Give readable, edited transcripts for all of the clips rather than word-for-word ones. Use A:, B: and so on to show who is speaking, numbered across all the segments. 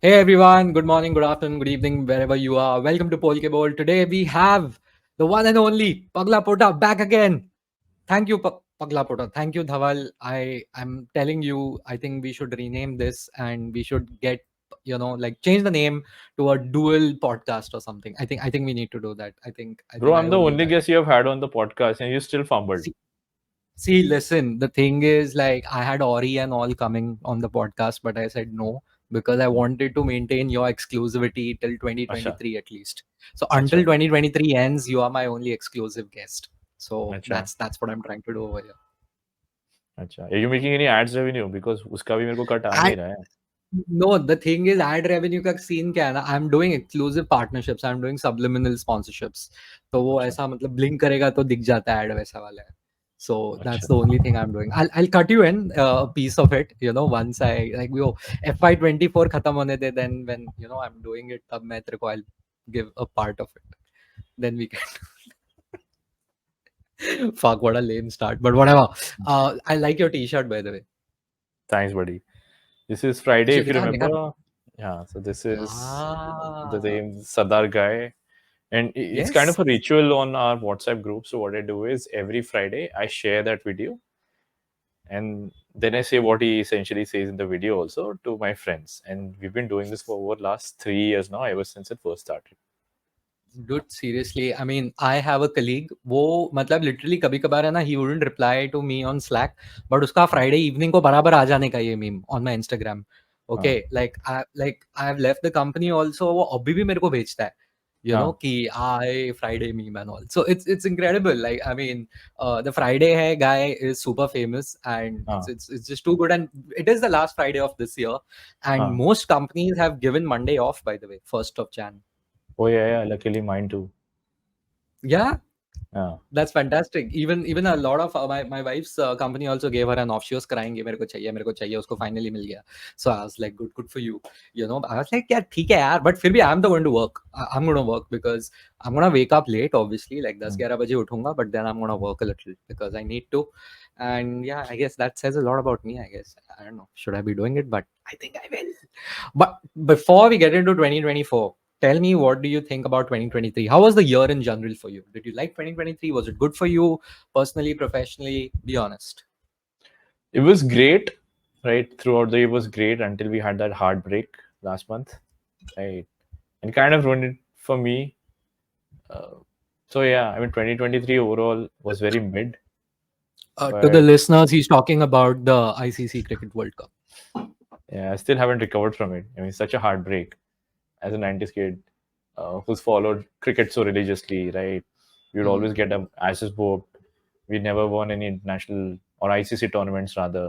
A: Hey everyone, good morning, good afternoon, good evening, wherever you are. Welcome to Polke Bowl. Today we have the one and only Pagla Potta back again. Thank you, Pagla Potta. Thank you, Dhawal. I'm telling you, I think we should rename this and we should get, like change the name to a dual podcast or something. I think we need to do that. I think
B: Bro,
A: I
B: I'm the
A: owe you
B: only
A: that.
B: guest you have had on the podcast and you still fumbled.
A: See, listen, the thing is, like, I had Ori and all coming on the podcast, but I said no because I wanted to maintain your exclusivity till
B: Acha,
A: 2023 at least. So until
B: acha,
A: 2023 ends, you are my only exclusive guest. So
B: acha,
A: that's what I'm trying to do over here.
B: acha. Are you making any ads revenue? Because उसका भी मेरे को cut आ नहीं
A: I
B: रहा है.
A: No, the thing is, ad revenue का scene क्या है ना? I'm doing exclusive partnerships. I'm doing subliminal sponsorships. तो वो
B: अच्छा,
A: ऐसा मतलब blink करेगा तो दिख जाता है ad वैसा वाला है. So that's
B: अच्छा.
A: the only thing I'm doing. I'll cut you in a piece of it. Once I like वो FY24 खत्म होने दे, then when I'm doing it, तब मैं तेरे को I'll give a part of it. Then we can. Fuck, what a lame start. But whatever. I like your T-shirt by the way.
B: Thanks, buddy. This is Friday,
A: अच्छा
B: if you
A: दिखा दिखा.
B: remember. Yeah, so this is the
A: Ah,
B: same Sardar guy. And it's kind
A: yes.
B: of a ritual on our WhatsApp group. So what I do is every Friday I share that video and then I say what he essentially says in the video also to my friends. And we've been doing this for over last 3 years now, ever since it first started.
A: Dude, seriously, I mean, I have a colleague. वो मतलब literally कभी कभार है ना, he wouldn't reply to me on Slack, but उसका Friday evening को बराबर आ जाने का ये meme on my Instagram. Okay,
B: हाँ,
A: like I've left the company also. वो अभी भी मेरे को भेजता है,
B: हाँ,
A: कि I Friday meme and all. So it's incredible. Like I mean, the Friday hai guy is super famous and it's,
B: हाँ,
A: it's it's just too good. And it is the last Friday of this year, and
B: हाँ.
A: most companies have given Monday off. By the way, 1st of Jan.
B: Oh yeah, luckily mine too.
A: Yeah,
B: Yeah.
A: that's fantastic. Even a lot of my wife's company also gave her an off. She was crying, मेरे को चाहिए, उसको finally मिल गया. So I was like, good for you. I was like, yeah, ठीक है यार, but फिर भी I'm the one to work. I'm gonna work because I'm gonna wake up late, obviously, like 10-11 बजे उठूंगा, but then I'm gonna work a little because I need to. And yeah, I guess that says a lot about me. I guess I don't know, should I be doing it, but I think I will. But before we get into 2024, tell me, what do you think about 2023? How was the year in general for you? Did you like 2023? Was it good for you personally, professionally? Be honest.
B: It was great, right? Throughout the year was great until we had that heartbreak last month, right? And kind of ruined it for me. Uh, so yeah, I mean, 2023 overall was very mid,
A: To the
B: but
A: listeners, he's talking about the ICC Cricket World Cup.
B: yeah, I still haven't recovered from it. I mean, such a heartbreak as a 90s kid who's followed cricket so religiously, right? We would
A: Hmm.
B: always get a Ashes booked. We never won any international or ICC tournaments rather.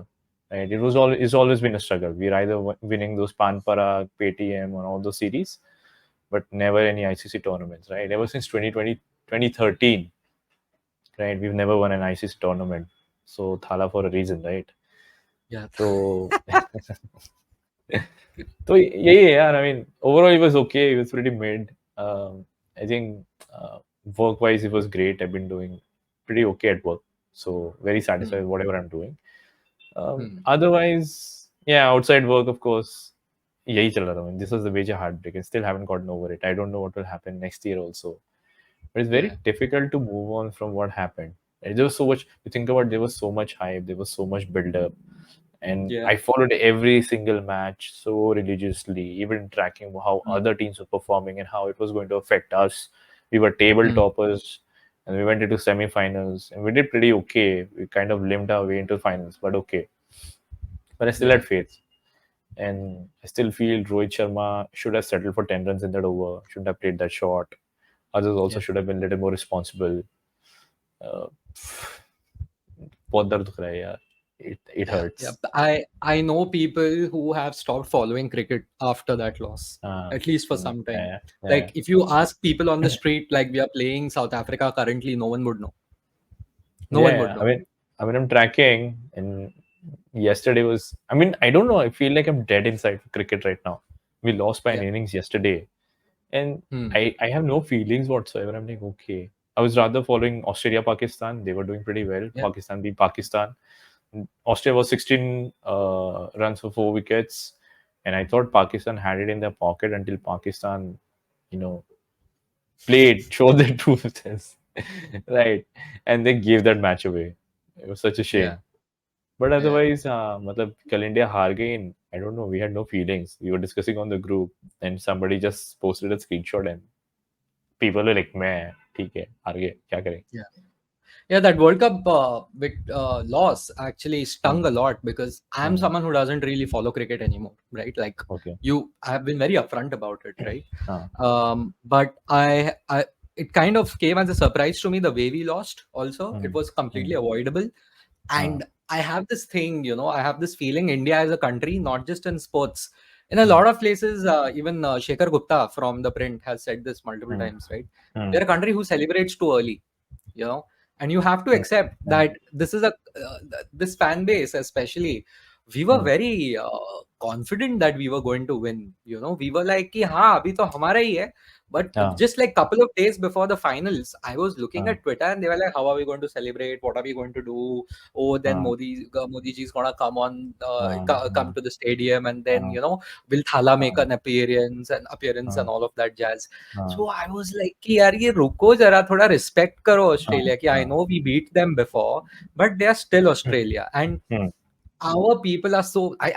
B: Right? It's always been a struggle. We're either winning those Panpara, Paytm, or all those series, but never any ICC tournaments. Right? Ever since 2020, 2013, right? We've never won an ICC tournament. So Thala for a reason, right?
A: Yeah.
B: So So yeah. I mean, overall it was okay. It was pretty mid. I think work-wise it was great. I've been doing pretty okay at work, so very satisfied
A: Hmm.
B: with whatever I'm doing.
A: Hmm.
B: Otherwise, yeah, outside work, of course, यही चल रहा था. I mean, this was the major heartbreak. I still haven't gotten over it. I don't know what will happen next year also. But it's very
A: Yeah.
B: difficult to move on from what happened. There was so much. You think about, there was so much hype. There was so much build up, and
A: Yeah.
B: I followed every single match so religiously, even tracking how
A: Hmm.
B: other teams were performing and how it was going to affect us. We were table
A: Hmm.
B: toppers, and we went into semi-finals, and we did pretty okay. We kind of limped our way into finals, but okay. But I still
A: Yeah.
B: had faith, and I still feel Rohit Sharma should have settled for 10 runs in that over. Shouldn't have played that shot. Others also
A: Yeah.
B: should have been a little more responsible. Uh, बहुत दर्द दुख रहा है यार. It
A: Yeah.
B: hurts.
A: Yeah. I know people who have stopped following cricket after that loss, at least for some time.
B: Yeah, yeah,
A: Like if you ask people on the street, like we are playing South Africa currently, no one would know. No one would
B: yeah.
A: know.
B: I mean, I'm tracking, and yesterday was. I mean, I don't know. I feel like I'm dead inside for cricket right now. We lost by an
A: Yeah.
B: innings yesterday, and
A: Hmm.
B: I have no feelings whatsoever. I'm like, okay. I was rather following Australia, Pakistan. They were doing pretty well.
A: Yeah.
B: Pakistan beat Pakistan. Austria was 16 runs for 4 wickets. And I thought Pakistan had it in their pocket until Pakistan, you know, played, showed their true sense, right? And they gave that match away. It was such a
A: Yeah,
B: shame. But
A: yeah,
B: otherwise, मतलब कल India हार गई. I don't know. We had no feelings. We were discussing on the group, and somebody just posted a screenshot, and people were like, "मैं ठीक है, हार गए, क्या करें?"
A: yeah. Yeah, that World Cup loss actually stung
B: Hmm.
A: a lot because I'm
B: Hmm.
A: someone who doesn't really follow cricket anymore, right? Like
B: Okay.
A: I have been very upfront about it, right?
B: Ah.
A: But it kind of came as a surprise to me the way we lost. Also,
B: Hmm.
A: it was
B: Hmm.
A: completely avoidable,
B: Ah.
A: and I have this thing, I have this feeling India as a country, not just in sports. In a
B: Hmm.
A: lot of places, even Shekhar Gupta from the print has said this multiple
B: Hmm.
A: times, right?
B: Hmm.
A: They're a country who celebrates too early, and you have to
B: Hmm.
A: accept
B: Hmm.
A: that this fan base especially, we were
B: Hmm.
A: very confident that we were going to win. We were like कि हाँ अभी तो हमारा ही है. But
B: Ah.
A: just like couple of days before the finals, I was looking
B: Ah.
A: at Twitter and they were like, how are we going to celebrate? What are we going to do? Oh, then
B: Ah.
A: Modi ji is gonna come
B: Ah.
A: come to the stadium, and then
B: Ah.
A: will Thala make
B: Ah.
A: an appearance
B: Ah.
A: and all of that jazz.
B: Ah.
A: So I was like कि यार ये रुको जरा थोड़ा respect करो
B: Ah.
A: Australia कि I
B: Ah.
A: know we beat them before, but they are still Australia, and
B: Hmm.
A: our people are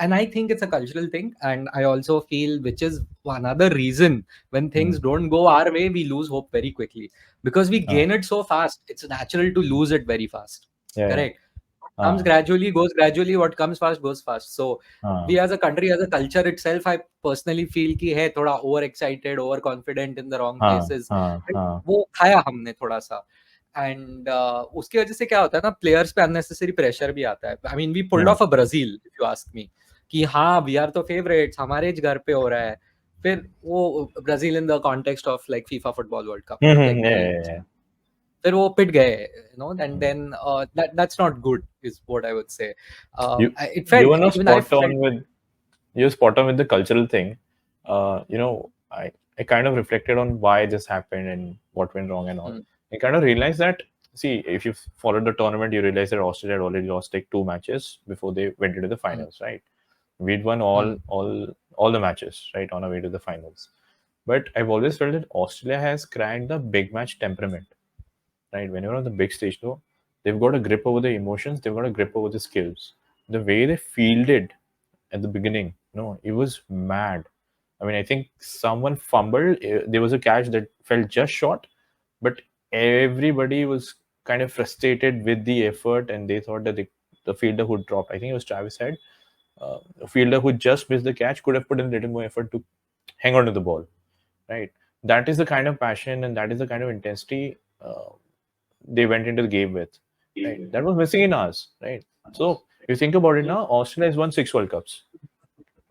A: and I think it's a cultural thing, and I also feel which is another reason when
B: Hmm.
A: things don't go our way we lose hope very quickly, because we
B: Ah.
A: gain it so fast. It's natural to lose it very fast.
B: Yeah. Yeah.
A: Correct. Comes
B: Ah.
A: gradually, goes gradually. What comes fast goes fast. So
B: Ah.
A: we as a country, as a culture itself, I personally feel कि है थोड़ा over excited, over confident in the wrong
B: Ah.
A: places.
B: Ah.
A: And
B: Ah.
A: वो खाया हमने थोड़ा सा. And उसकी वजह से क्या होता है ना, प्लेयर्स पे अननेसेसरी प्रेशर भी आता है. I mean we pulled
B: Hmm.
A: Of a Brazil, if you ask me, कि हाँ वी आर तो फेवरेट्स, हमारे ही घर पे हो रहा है. फिर वो Brazil in the context of like FIFA football world cup,
B: Hmm.
A: Like
B: Yeah.
A: कि
B: Yeah. Yeah.
A: फिर वो पिट गए, and
B: Hmm.
A: Then that's not good is what I would say.
B: You
A: It
B: you were
A: felt,
B: no
A: even I
B: spot on
A: felt.
B: with you're spot on with the cultural thing. I kind of reflected on why this happened and what went wrong and all.
A: Hmm,
B: I kind of realized that, see, if you followed the tournament, you realize that Australia had already lost like two matches before they went into the
A: hmm,
B: finals, right? We'd won
A: hmm.
B: all the matches, right, on our way to the finals. But I've always felt that Australia has cracked the big match temperament, right? When you're on the big stage, though, they've got a grip over the emotions, they've got a grip over the skills. The way they fielded at the beginning, no, it was mad. I mean, I think someone fumbled. There was a catch that fell just short, but everybody was kind of frustrated with the effort, and they thought that the fielder who dropped, I think it was Travis Head, a fielder who just missed the catch, could have put in a little more effort to hang on to the ball, right? That is the kind of passion and that is the kind of intensity they went into the game with, right? That was missing in us, right? So if you think about it now, Australia has won 6 World Cups.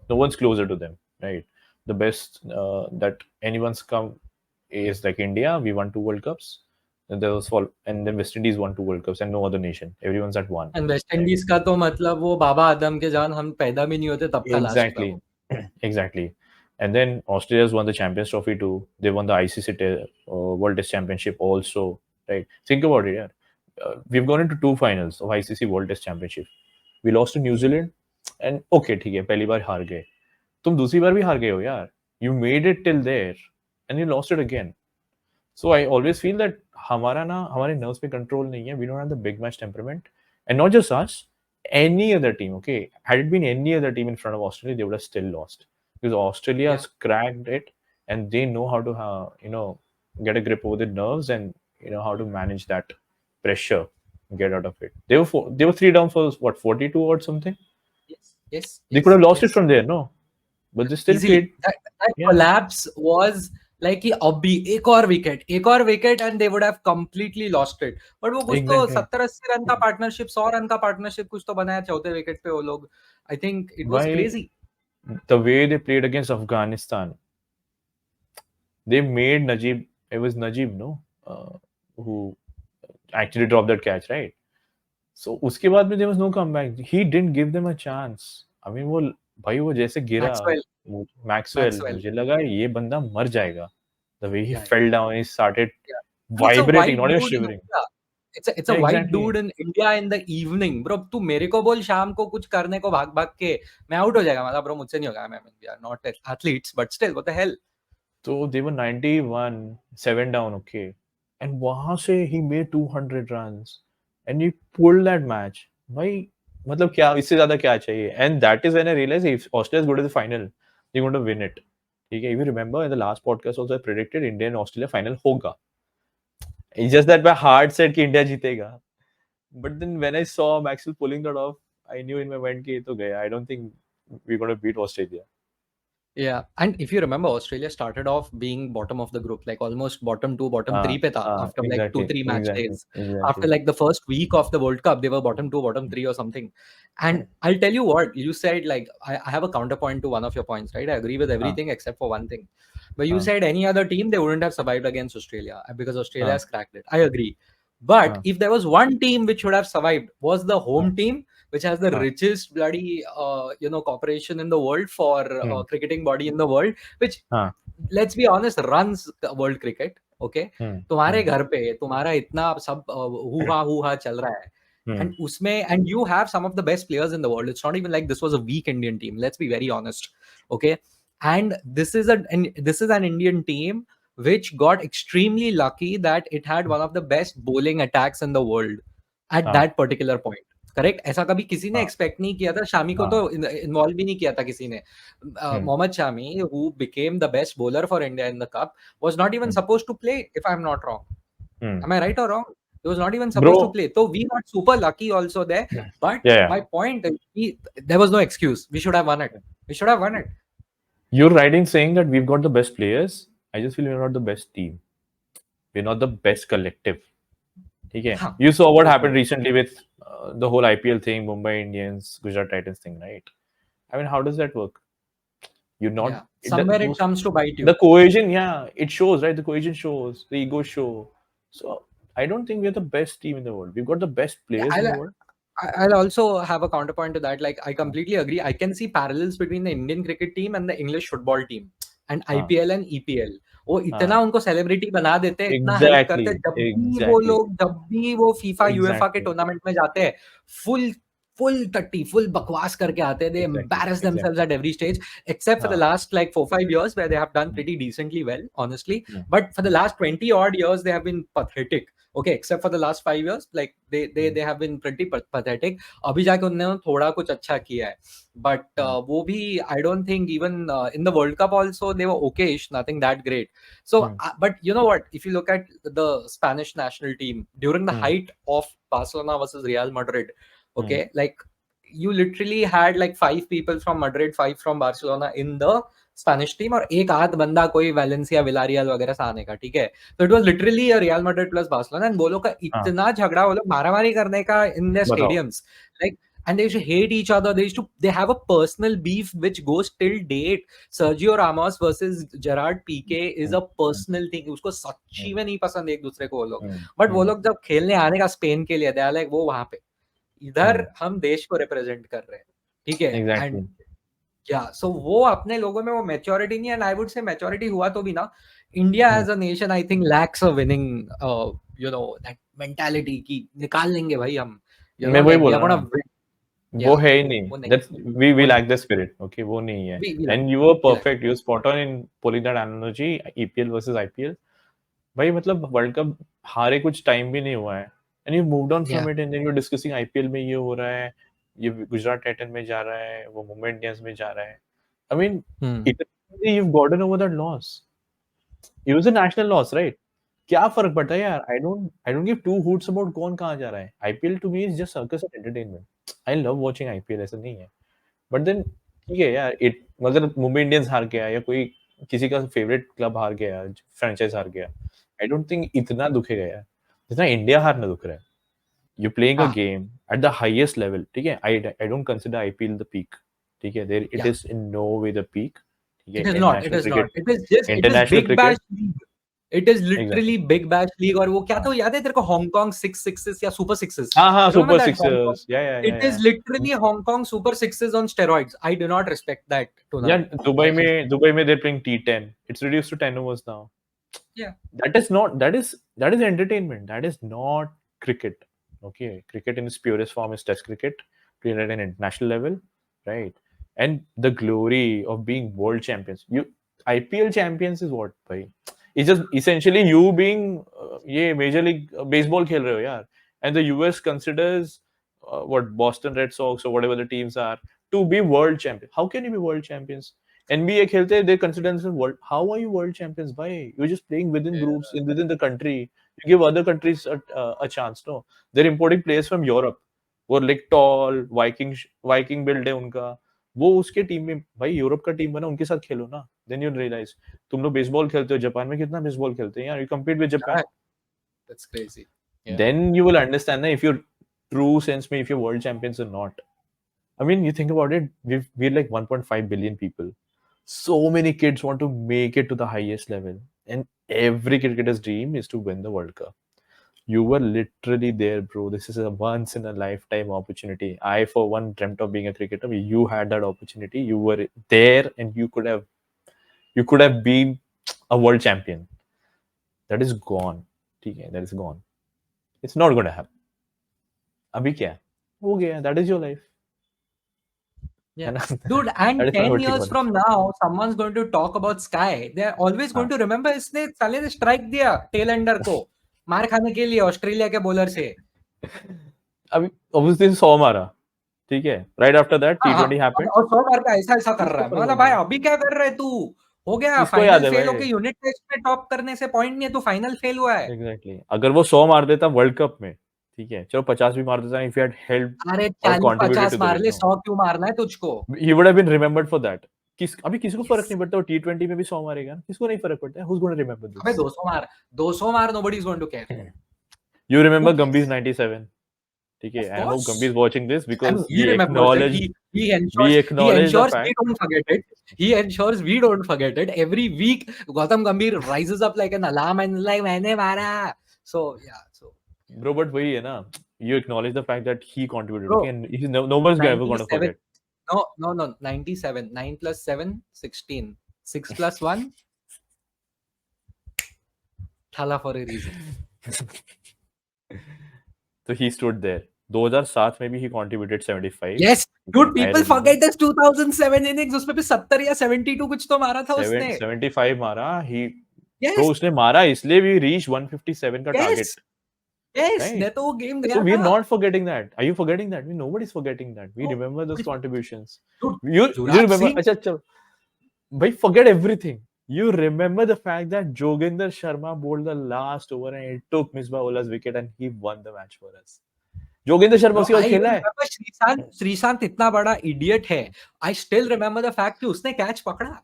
B: No one's closer to them, right? The best that anyone's come is like India. We won 2 World Cups. And there was and then West Indies won 2 World Cups, and no other nation. Everyone's at one,
A: and west
B: right?
A: Indies का तो मतलब वो बाबा आदम के जान हम पैदा भी नहीं होते तब का लास्ट था
B: Exactly,
A: वो.
B: exactly. And then Australia's won the Champions Trophy too. They won the ICC World Test Championship also, right? Think about it, yeah. We've gone into two finals of ICC World Test Championship. We lost to New Zealand, and okay, ठीक है, पहली बार हार गए. तुम दूसरी बार भी हार गए हो यार. You made it till there, and you lost it again. So I always feel that हमारा ना हमारे nerves पे control नहीं है. We don't have the big match temperament, and not just us. Any other team, okay, had it been any other team in front of Australia, they would have still lost because Australia
A: Yeah.
B: has cracked it, and they know how to get a grip over the nerves and how to manage that pressure, get out of it. They were three down for what 42 or something.
A: Yes, yes,
B: They could
A: yes,
B: have lost it
A: yes.
B: from there, no, but they still
A: Easily.
B: played.
A: That
B: Yeah,
A: collapse was like कि अब भी एक और wicket and they would have completely lost it. But वो कुछ तो
B: exactly.
A: 70-80 run का partnership, 100 run का पार्टनरशिप कुछ तो बनाया चौथे विकेट पे वो लोग. I think it was
B: Why
A: crazy.
B: the way they played against Afghanistan? They made Najib. It was Najib, no, who actually dropped that catch, right? So उसके बाद में there was no comeback. He didn't give them a chance. I mean वो भाई वो जैसे गिरा
A: Maxwell.
B: Maxwell,
A: Maxwell.
B: मुझे लगा ये बंदा मर जाएगा. The way he
A: या
B: fell down, he started
A: या. He's a
B: vibrating,
A: white
B: not even
A: dude in
B: shivering.
A: India. it's a
B: Yeah,
A: white
B: exactly.
A: dude in India in the evening, bro. तू मेरे को बोल शाम को कुछ करने को भाग भाग के मैं आउट हो जाएगा, मतलब ब्रो मुझसे नहीं होगा. I mean, we are not athletes, but still, what the hell?
B: So they were 91, 7 down, okay. And वहां से he made 200 runs and he pulled that match. भाई मतलब क्या इससे ज्यादा क्या चाहिए? And that is when I realized if Australia is good at the final, they're going to win it. ठीक है, if you remember in the last podcast also I predicted India and Australia final होगा. It's just that my heart said कि India जीतेगा. But then when I saw Maxwell pulling that off, I knew in my mind कि ये तो गया. I don't think we're going to beat Australia.
A: Yeah, and if you remember, Australia started off being bottom of the group, like almost bottom two, bottom three pe tha after like two,
B: Exactly,
A: three match
B: exactly,
A: days. After
B: exactly.
A: like the first week of the World Cup, they were bottom two, bottom three or something. And I'll tell you what, you said like I have a counterpoint to one of your points, right? I agree with
B: हाँ,
A: everything except for one thing. But you
B: हाँ,
A: said any other team, they wouldn't have survived against Australia because Australia
B: हाँ,
A: has cracked it. I agree. But
B: हाँ,
A: if there was one team which would have survived, was the
B: हाँ,
A: home team, which has the
B: हाँ,
A: richest bloody cooperation in the world for
B: hmm,
A: cricketing body in the world, which
B: हाँ,
A: let's be honest runs world cricket. Okay,
B: hmm,
A: तुम्हारे
B: हम्म,
A: घर पे तुम्हारा इतना सब हू हा चल रहा है,
B: हम्म,
A: एंड उसमें and you have some of the best players in the world. It's not even like this was a weak Indian team, let's be very honest. Okay, and this is an Indian team which got extremely lucky that it had one of the best bowling attacks in the world at
B: हाँ,
A: that particular point. Correct, ऐसा कभी किसी ने
B: हाँ,
A: expect नहीं किया था. शामी को
B: हाँ,
A: तो इन्वॉल्व भी नहीं किया था किसी ने.
B: हम्म,
A: Mohammad Shami, who became the best bowler for India in the cup, was not even
B: hmm,
A: supposed to play, if I'm not wrong.
B: Hmm.
A: Am I right or wrong? He was not even supposed to
B: Bro,
A: play. So we got super lucky also there. But
B: yeah, yeah.
A: my point is, there was no excuse. We should have won it. We should have won it.
B: You're right in saying that we've got the best players. I just feel we're not the best team. We're not the best collective. Okay.
A: हाँ,
B: You saw what
A: वो तो
B: happened
A: है.
B: recently with the whole IPL thing, Mumbai Indians, Gujarat Titans thing, right? I mean, how does that work? You're not
A: Yeah, somewhere it
B: those
A: comes to bite
B: the
A: you.
B: cohesion, yeah, it shows, right? The cohesion shows, the ego show. So I don't think we're the best team in the world. We've got the best
A: Yeah,
B: players in the world.
A: I'll also have a counterpoint to that. Like, I
B: हाँ,
A: completely agree. I can see parallels between the Indian cricket team and the English football team and
B: हाँ,
A: IPL and EPL. वो
B: हाँ.
A: इतना उनको celebrity बना देते हैं, इतना हाइप करते हैं.
B: Exactly, exactly,
A: जब भी वो फीफा यूएफा के
B: exactly,
A: टूर्नामेंट में जाते हैं, फुल फुल टट्टी फुल बकवास करके आते हैं. दे
B: exactly,
A: embarrass themselves
B: exactly.
A: at every stage, except for the
B: हाँ,
A: last like 4-5 years where they have done
B: hmm,
A: pretty decently well, honestly.
B: Hmm,
A: But for the
B: hmm,
A: last 20 odd years they have been pathetic. Okay, except for the last 5 years, like they have been pretty pathetic. अभी जाके उन्होंने थोड़ा कुछ अच्छा किया है, but
B: हम्म,
A: वो भी I don't think even in the World Cup also they were okayish, nothing that great. So
B: hmm,
A: but you know what, if you look at the Spanish national team during the
B: hmm,
A: height of Barcelona versus Real Madrid,
B: hmm,
A: okay, like you literally had like 5 people from Madrid, 5 from Barcelona in the Spanish team, और एक आध बंदा कोई Valencia Villarreal वगैरह से आने का. ठीक है, so it was literally a Real Madrid plus Barcelona, and वो लोग का
B: हाँ,
A: इतना झगड़ा, वो लोग मारामारी करने का in their
B: बताओ.
A: stadiums, like, and they used to hate each other. They have a personal beef which goes till date. Sergio Ramos versus Gerard Piqué is
B: hmm,
A: a
B: hmm,
A: personal thing. उसको सच्ची
B: हम्म,
A: में नहीं पसंद एक दूसरे को वो लोग.
B: हम्म,
A: बट वो
B: हम्म,
A: लोग जब खेलने आने का स्पेन के लिए, दे लाइक वो वहां पे, इधर
B: हम्म,
A: हम देश को रिप्रेजेंट कर रहे हैं. ठीक है, एंड
B: exactly.
A: या सो वो अपने लोगों में वो मैच्योरिटी नहीं है. And I would say maturity हुआ तो भी ना, India
B: hmm.
A: As a nation I think lacks a winning that mentality की निकाल लेंगे भाई हम.
B: मैं वही
A: लाइक वी
B: बोल
A: आर
B: रहा
A: गोना
B: ना,
A: विन.
B: वो
A: या
B: है ही नहीं.
A: वो नहीं,
B: दैट्स वी
A: वो नहीं,
B: लैक द स्पिरिट. ओके, वो नहीं है.
A: We like
B: and you were
A: we like
B: perfect, you spot on in pulling that analogy, EPL versus IPL. भाई मतलब वर्ल्ड कप हारे कुछ टाइम भी नहीं हुआ है, एंड यू मूव्ड ऑन
A: या.
B: From it, and then you discussing IPL में ये हो रहा है, ये गुजरात टाइटन में जा रहा है, वो मुंबई इंडियंस में जा रहा है. आई मीन इतनी you gotten over that loss. It was a national loss, right? क्या फर्क पड़ता है यार? I don't give two hoots about कौन कहाँ जा रहा है. IPL to me is just circus and entertainment. I love watching IPL, ऐसा नहीं है. बट देन ठीक है यार, इट अगर मुंबई इंडियंस हार गया या कोई किसी का फेवरेट क्लब हार गया, फ्रेंचाइज हार गया, आई डोंट थिंक इतना दुखेगा यार जितना इंडिया हारना दुख रहा है. यू प्लेइंग अ
A: हाँ,
B: game at the highest level. ठीक है, I don't consider IPL the peak. ठीक है, देयर इट
A: या.
B: Is in no way the peak. ठीक है,
A: It is not. It
B: international
A: is not.
B: Cricket,
A: It is
B: international
A: Big Bash
B: cricket.
A: League. It is
B: exactly.
A: literally Big Bash League. और वो क्या था,
B: हाँ,
A: वो याद है तेरे को, हांगकांग सिक्स सिक्सेस या सुपर सिक्सेस?
B: हाँ, हाँ,
A: You remember
B: super
A: that Hong Kong?
B: Sixers,
A: It is
B: या.
A: literally Hong Kong super sixes on steroids. I do not respect that
B: Yeah,
A: tournament. Like,
B: Dubai में they're playing T10. It's reduced to 10 overs now.
A: yeah,
B: That is entertainment. That is not cricket. Okay, cricket in its purest form is Test cricket, played at an international level, right? And the glory of being world champions. You IPL champions is what, bhai? It's just essentially you being yeah, Major League baseball खेल रहे हो यार. And the US considers what Boston Red Sox or whatever the teams are to be world champions. How can you be world champions? NBA खेलते हैं, they consider themselves world. How are you world champions? Bhai, you're just playing within groups in within the country. You give other countries a chance. No, they're importing players from Europe. वो like tall Viking build है उनका. वो उसके team में भाई Europe का team बना उनके साथ खेलो ना. Then you realize तुम लोग बेसबॉल खेलते हो जापान में कितना बेसबॉल खेलते हैं यार. You compete with Japan.
A: Yeah, that's crazy. Yeah.
B: Then you will understand that if you're true sense में if you're world champions or not. I mean, you think about it, we're like 1.5 billion people. So many kids want to make it to the highest level. And every cricketer's dream is to win the World Cup. You were literally there, bro. This is a once in a lifetime opportunity. I, for one, dreamt of being a cricketer. You had that opportunity. You were there and you could have been a world champion. That is gone. Okay, that is gone. It's not gonna happen. अभी क्या है? हो गया. That is your life.
A: Yeah.
B: है ना?
A: Dude, and
B: That is my
A: 10
B: whole take
A: years
B: on it.
A: from now, someone's going to talk about Sky. They're always going
B: हाँ.
A: to remember इसने साले ने strike दिया tail ender को मार खाने के लिए ऑस्ट्रेलिया के बॉलर से.
B: अभी obviously 100 मारा. ठीक है. Right after that
A: हाँ हाँ
B: T20 happened.
A: और 100 मार का ऐसा कर
B: किसको
A: रहा है.
B: फर्क
A: मतलब
B: पड़ता
A: भाई
B: है?
A: अभी क्या कर रहे तू. हो गया
B: किसको याद
A: फाइनल
B: है
A: फेल
B: भाई?
A: होके यूनिट टेस्ट में टॉप करने से पॉइंट नहीं है. तू फाइनल फेल हुआ है.
B: Exactly. अगर वो 100 मार देता वर्ल्ड कप में, ठीक है, चलो 50 भी मार देता, if he had helped
A: अरे
B: or
A: 40-50
B: contributed to the
A: मार
B: win,
A: ले
B: no,
A: 100 क्यों मारना है तुझको.
B: he would have been remembered for that. अभी किसी को फर्क
A: Yes.
B: नहीं पड़ता वो T20 में भी 100 मारेगा, किसको नहीं फर्क पड़ता है. Who's going to remember
A: अबे
B: this?
A: 200 मार nobody is going to care.
B: You
A: Who
B: remember Gambhir's
A: cares?
B: 97. ठीक है,
A: Of
B: and I hope Gambhir
A: course.
B: is watching this
A: I
B: because
A: mean, he remembers it. He
B: we acknowledge the
A: ensures we
B: fact.
A: don't forget it. He ensures we don't forget it. Every week, Gautam Gambhir rises up like an alarm and like मैंने मारा. So yeah, so
B: Bro, but वही है ना, you acknowledge the fact that he contributed,
A: bro,
B: okay, and no one's ever going to
A: 97.
B: forget.
A: No, 97. 9 plus 7, 16. 6 plus 1, Thala for a reason.
B: So he stood there. 2007 में भी he contributed 75.
A: Yes, dude,
B: I
A: people
B: remember.
A: forget this 2007 innings. उसमें भी 70 या 72 कुछ तो मारा था उसने.
B: 75 मारा.
A: Yes,
B: Bro, उसने मारा इसलिए we reached 157 का target.
A: yes, yes.
B: Right?
A: नहीं तो वो गेम
B: So
A: गया
B: we're
A: था.
B: not forgetting that. Are you forgetting that? Nobody's forgetting that. We
A: No,
B: remember those
A: nobody's-
B: contributions.
A: Dude,
B: You
A: Yuvraj
B: remember?
A: Singh.
B: अच्छा. Bhai, forget everything. You remember the fact that Joginder Sharma bowled the last over and it took Misbah Ulah's wicket and he won the match for us. Joginder Sharma
A: Bro,
B: उसके बाद
A: I
B: खेला
A: even
B: है.
A: remember Sreesanth इतना बड़ा idiot है. I still remember the fact कि उसने catch पकड़ा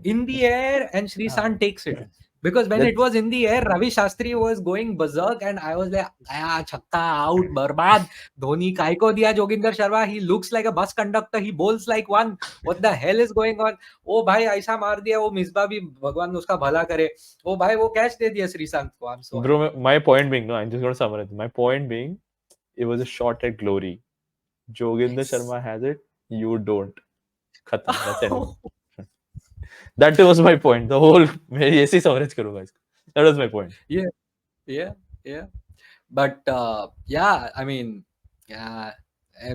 A: in the air and Shrishant takes it. Because when it was in the air, Ravi Shastri was going berserk and I was like, "Aya, chakka out, बर्बाद. धोनी काय को दिया Joginder Sharma? He looks like a bus conductor. He bowls like one. What the hell is going on?" ओ भाई ऐसा मार दिया वो मिसबा भी भगवान उसका भला करे. ओ भाई वो कैच दे दिया श्रीशांत को. I'm so
B: Bro, my point being, no, I'm just going to summarize. My point being, it was a shot at glory. Joginder
A: yes.
B: Sharma has it, you don't. Khatam. That's it. That was my point. The whole मैं ऐसे ही summarize करूँगा इसको. That was my point.
A: Yeah. But yeah, I mean, I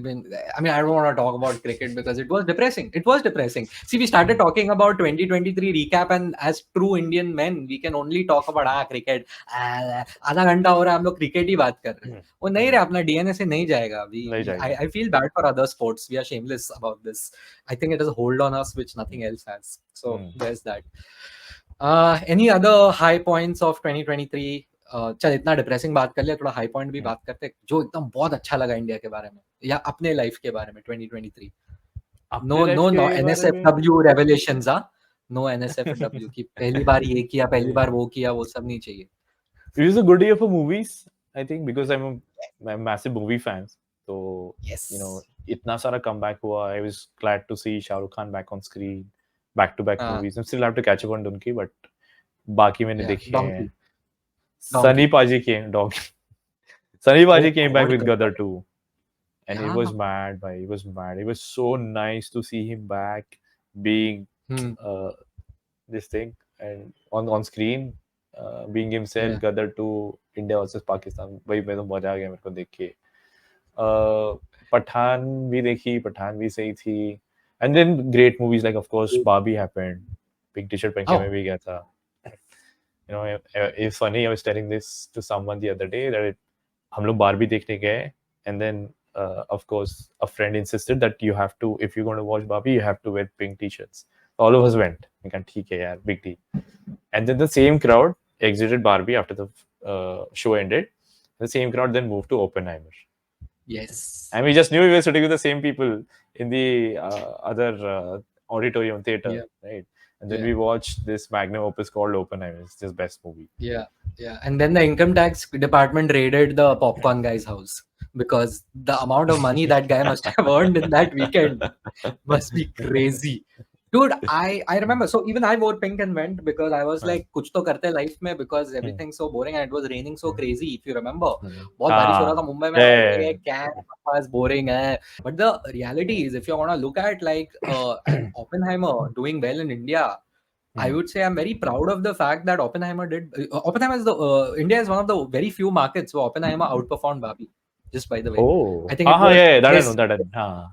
A: don't want to talk about cricket because it was depressing. It was depressing. See, we started talking about 2023 recap, and as true Indian men, we can only talk about cricket. आधा घंटा हो रहा है हम लोग cricket ही बात कर रहे हैं. वो नहीं रहे अपना डीएनए से नहीं जाएगा.
B: नहीं जाएगा.
A: I feel bad for other sports. We are shameless about this. I think it has a hold on us which nothing else has. So there's that. Any other high points of 2023? चल इतना depressing बात कर लिया, थोड़ा high point भी बात करते हैं जो एकदम बहुत अच्छा लगा इंडिया के बारे में या अपने लाइफ के बारे में 2023. No NSFW revelations. No NSFW की पहली बार ये किया, पहली बार वो किया, वो सब नहीं चाहिए.
B: It was a good year for movies, I think, because I'm a massive movie fan. So,
A: yes,
B: you know, इतना सारा comeback हुआ. I was glad to see Shah Rukh Khan back on screen, back-to-back movies. I still have to catch up on Dunki, but बाकी मैंने देखे हैं. Sunny Paji came back with Gadar 2. And he was mad, bhai. He was mad. It was so nice to see him back being this thing and on screen. being himself,
A: Yeah.
B: Gadar 2, India versus Pakistan, भाई मैं तो मजा आ गया मेरे को देख के. uh, Pathan भी देखी, पठान भी सही थी. And then great movies like of course Barbie happened. Pink t-shirt पहन के मैं
A: Oh,
B: भी गया था. You know, it's funny. I was telling this to someone the other day that हम लोग बारबी देखने गए, and then of course a friend insisted that you have to, if you're going to watch Barbie, you have to wear pink t-shirts. All of us went. I can ठीक है यार, big deal. And then the same crowd exited Barbie after the show ended. The same crowd then moved to Oppenheimer.
A: yes.
B: And we just knew we were sitting with the same people in the other auditorium theater,
A: Yeah.
B: right? And then
A: Yeah.
B: we watched this magnum opus called Oppenheimer. It's just best movie.
A: Yeah, yeah. And then the income tax department raided the popcorn guy's house because the amount of money that guy must have earned in that weekend must be crazy. Dude, I remember. So even I wore pink and went because I was like, कुछ तो करते life में because
B: Hmm.
A: everything's so boring and it was raining so crazy. If you remember,
B: Hmm.
A: बहुत बारिश हो रहा था मुंबई में. I was like,
B: Yeah.
A: क्या is boring है. But the reality is, if you want to look at like an Oppenheimer doing well in India, I would say I'm very proud of the fact that Oppenheimer did. Oppenheimer is the India is one of the very few markets where Oppenheimer outperformed Barbie. Just by the way,
B: Oh.
A: I think it was
B: Yeah, that I know,
A: yes,
B: that I know.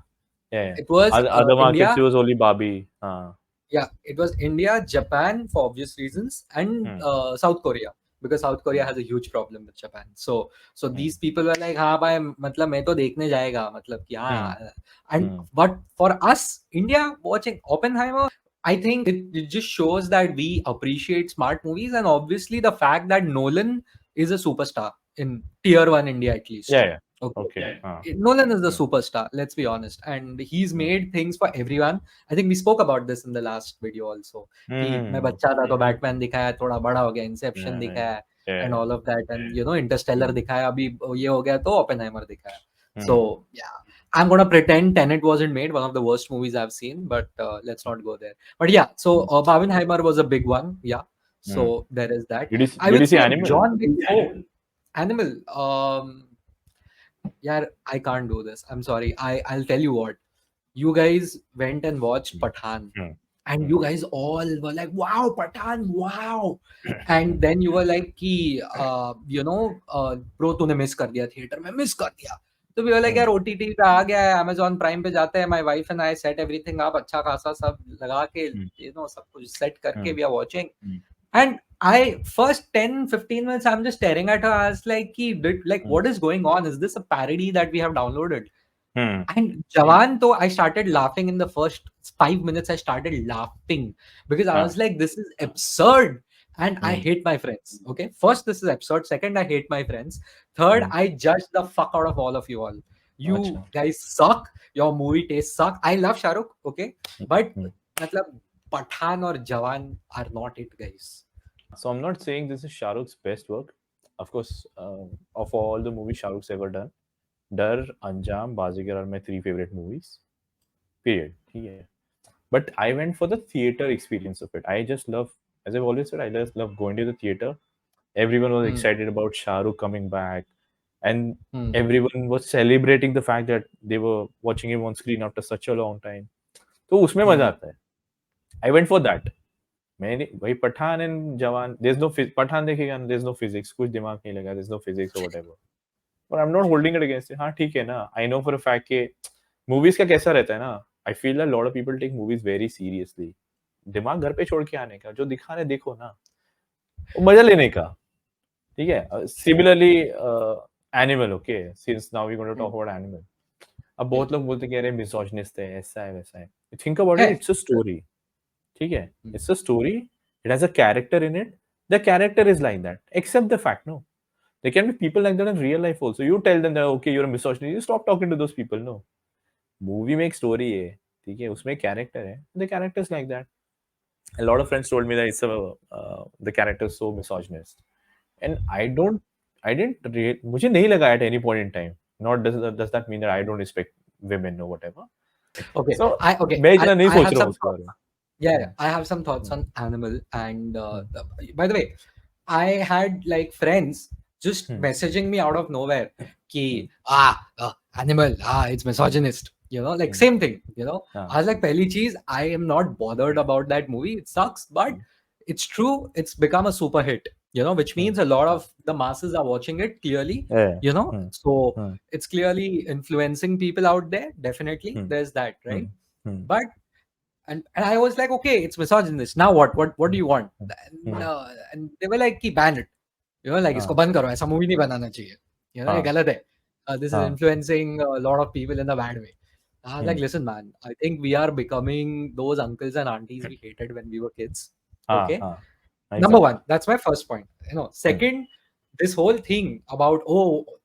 B: Yeah.
A: it was
B: Other markets,
A: India.
B: it was only Barbie.
A: Yeah, it was India, Japan for obvious reasons, and
B: Hmm.
A: South Korea because South Korea has a huge problem with Japan. So these people were like, हाँ भाई, मतलब मैं तो देखने जाएगा, मतलब कि
B: Hmm.
A: हाँ. And
B: Hmm.
A: but for us, India watching Oppenheimer, I think it just shows that we appreciate smart movies, and obviously the fact that Nolan is a superstar in tier one India at least.
B: Yeah.
A: Okay.
B: Okay.
A: Nolan is the
B: Hmm.
A: superstar, let's be honest, and he's
B: Hmm.
A: made things for everyone. I think we spoke about this in the last video also. कि मैं
B: Hmm.
A: बच्चा था तो Batman दिखाया, थोड़ा बड़ा हो गया इंसेप्शन दिखाया, and
B: Yeah.
A: all of that, and you know Interstellar दिखाया, अभी ये हो गया तो ओपेनहाइमर दिखाया. So yeah, I'm gonna pretend Tenet wasn't made, one of the worst movies I've seen, but let's not go there. But yeah, so Barbenheimer was a big one. Yeah,
B: Hmm.
A: so there is that.
B: Did you
A: I
B: did you
A: would
B: see
A: say
B: Animal?
A: John Wick 4, Animal. Yeah, I can't do this. I'm sorry. I'll tell you what. You guys went and watched Pathan,
B: Hmm.
A: and you guys all were like, "Wow, Pathan, wow!" And then you were like, "Ki, bro, तूने miss कर दिया theater में, miss कर दिया." तो we were like,
B: Hmm.
A: यार OTT पे आ गया है, Amazon Prime पे जाते हैं. My wife and I set everything up, अच्छा खासा सब लगा के,
B: Hmm.
A: सब कुछ set करके
B: Hmm.
A: we are watching.
B: Hmm.
A: And I first 10, 15 minutes, I'm just staring at her. I was like, what is going on? Is this a parody that we have downloaded?
B: Hmm.
A: And Jawan, though, I started laughing in the first 5 minutes. I started laughing because I was like, this is absurd. And I hate my friends. Okay. First, this is absurd. Second, I hate my friends. Third, I judge the fuck out of all of you all. You
B: Acha.
A: guys suck. Your movie tastes suck. I love Shahrukh. Okay. But matlab, Pathan or Jawan are not it, guys.
B: So I'm not saying this is Shah Rukh's best work. Of course, of all the movies Shah Rukh's ever done, Dar, Anjam, Bazigar are my three favorite movies. Period. Yeah. But I went for the theater experience of it. I just love, as I've always said, I just love going to the theater. Everyone was
A: Hmm.
B: excited about Shah Rukh coming back, and
A: Hmm.
B: everyone was celebrating the fact that they were watching him on screen after such a long time. तो उसमें मजा
A: Hmm.
B: आता है. I went for that. मैंने वही Pathan and जवान, there's no Pathan देखेगा, there's no physics, कुछ दिमाग नहीं लगा, there's no physics or whatever. But I'm not holding it against it. हाँ ठीक है ना. I know for a fact कि movies का कैसा रहता है ना. I feel that a lot of people take movies very seriously. दिमाग घर पे छोड़ के आने का, जो दिखा रहे देखो ना, वो मजा लेने का. ठीक है. Similarly, Animal, okay. Since now we're going to talk about Animal. अब
A: Yeah.
B: बहुत लोग बोलते हैं कि अरे मिसोजिनिस्ट है, ऐसा है वैसा है. Think about it,
A: Hey.
B: it's a story. ठीक है. It's a story. It has a character in it. The character is like that. Accept the fact, no. There can be people like that in real life also. You tell them that okay, you're a misogynist. You stop talking to those people. No. Movie में एक story है. ठीक है. उसमें एक character है. The character is like that. A lot of friends told me that the character is so misogynist, and I didn't. मुझे नहीं लगा at any point in time. Not does that mean that I don't respect women or whatever.
A: Okay.
B: So
A: Okay.
B: मैं इतना नहीं
A: I
B: सोच
A: have
B: रहा हूँ
A: some
B: उसके बारे
A: thoughts.
B: में.
A: Yeah, I have some thoughts on Animal. And by the way, I had like friends just messaging me out of nowhere ki Animal, it's misogynist. Like same thing. I was like, pehli cheez, I am not bothered about that movie. It sucks, but it's true. It's become a super hit. which means a lot of the masses are watching it clearly,
B: Yeah.
A: so
B: Hmm.
A: it's clearly influencing people out there. Definitely,
B: Hmm.
A: there's that,
B: Hmm.
A: right?
B: Hmm.
A: But and I was like, okay, it's misogynist. Now what do you want?
B: Hmm.
A: And,
B: Hmm.
A: and they were like, "Ki ban it." Like
B: हाँ
A: इसको बंद करो, ऐसा movie नहीं बनाना चाहिए. ये
B: हाँ
A: गलत है. This is
B: हाँ
A: influencing a lot of people in a bad way. I was like,
B: hmm,
A: listen, man, I think we are becoming those uncles and aunties we hated when we were kids.
B: हाँ
A: Okay.
B: हाँ
A: Number
B: exactly.
A: one, that's my first point.
B: Hmm.
A: Second, this whole thing about,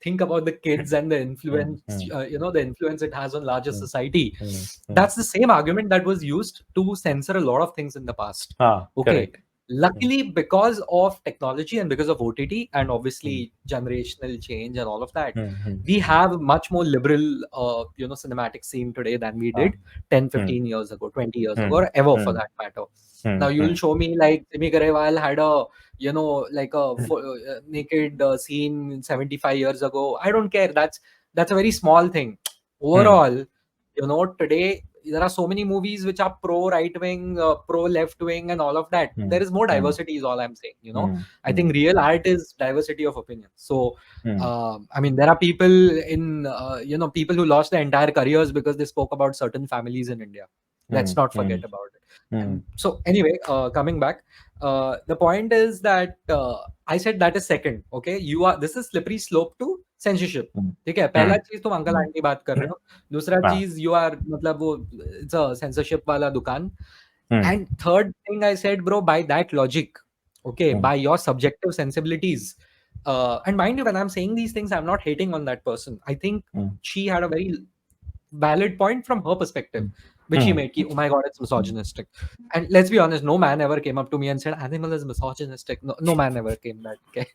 A: think about the kids and the
B: Hmm.
A: influence,
B: Hmm.
A: the influence it has on larger
B: Hmm.
A: society.
B: Hmm. Hmm.
A: That's the same argument that was used to censor a lot of things in the past.
B: हाँ
A: Okay.
B: correct. Hmm.
A: Luckily, because of technology and because of OTT and
B: Hmm.
A: obviously generational change and all of that,
B: Hmm. Hmm.
A: we have much more liberal, cinematic scene today than we
B: हाँ
A: did 10,
B: Hmm.
A: 15 years ago, 20 years ago,
B: Hmm.
A: or ever for
B: Hmm.
A: that matter.
B: Hmm.
A: Now you'll
B: Hmm.
A: show me like Simi Garewal had a, like a naked scene 75 years ago. I don't care. That's a very small thing.
B: Hmm.
A: Overall, today there are so many movies which are pro right wing, pro left wing, and all of that.
B: Hmm.
A: There is more
B: Hmm.
A: diversity, is all I'm saying.
B: Hmm.
A: I
B: Hmm.
A: think real art is diversity of opinion. So,
B: Hmm.
A: I mean, there are people people who lost their entire careers because they spoke about certain families in India.
B: Hmm.
A: Let's not
B: Hmm.
A: forget about it.
B: Hmm.
A: And so, anyway, coming back, the point is that I said that is second. Okay, this is slippery slope to censorship.
B: Hmm.
A: ठीक है,
B: Hmm.
A: पहला चीज तुम uncle
B: Hmm.
A: Aunty बात कर रहे हो, दूसरा
B: हाँ.
A: चीज यू आर मतलब वो इट्स अ सेंसरशिप वाला दुकान.
B: Hmm.
A: And third thing I said, bro, by that logic, okay,
B: Hmm.
A: by your subjective sensibilities, and mind you, when I'm saying these things, I'm not hating on that person. I think
B: Hmm.
A: she had a very valid point from her perspective,
B: Hmm.
A: which she
B: Hmm.
A: made. Ki, oh my god, it's misogynistic. And let's be honest, no man ever came up to me and said animal is misogynistic. No, no man ever came that. Okay,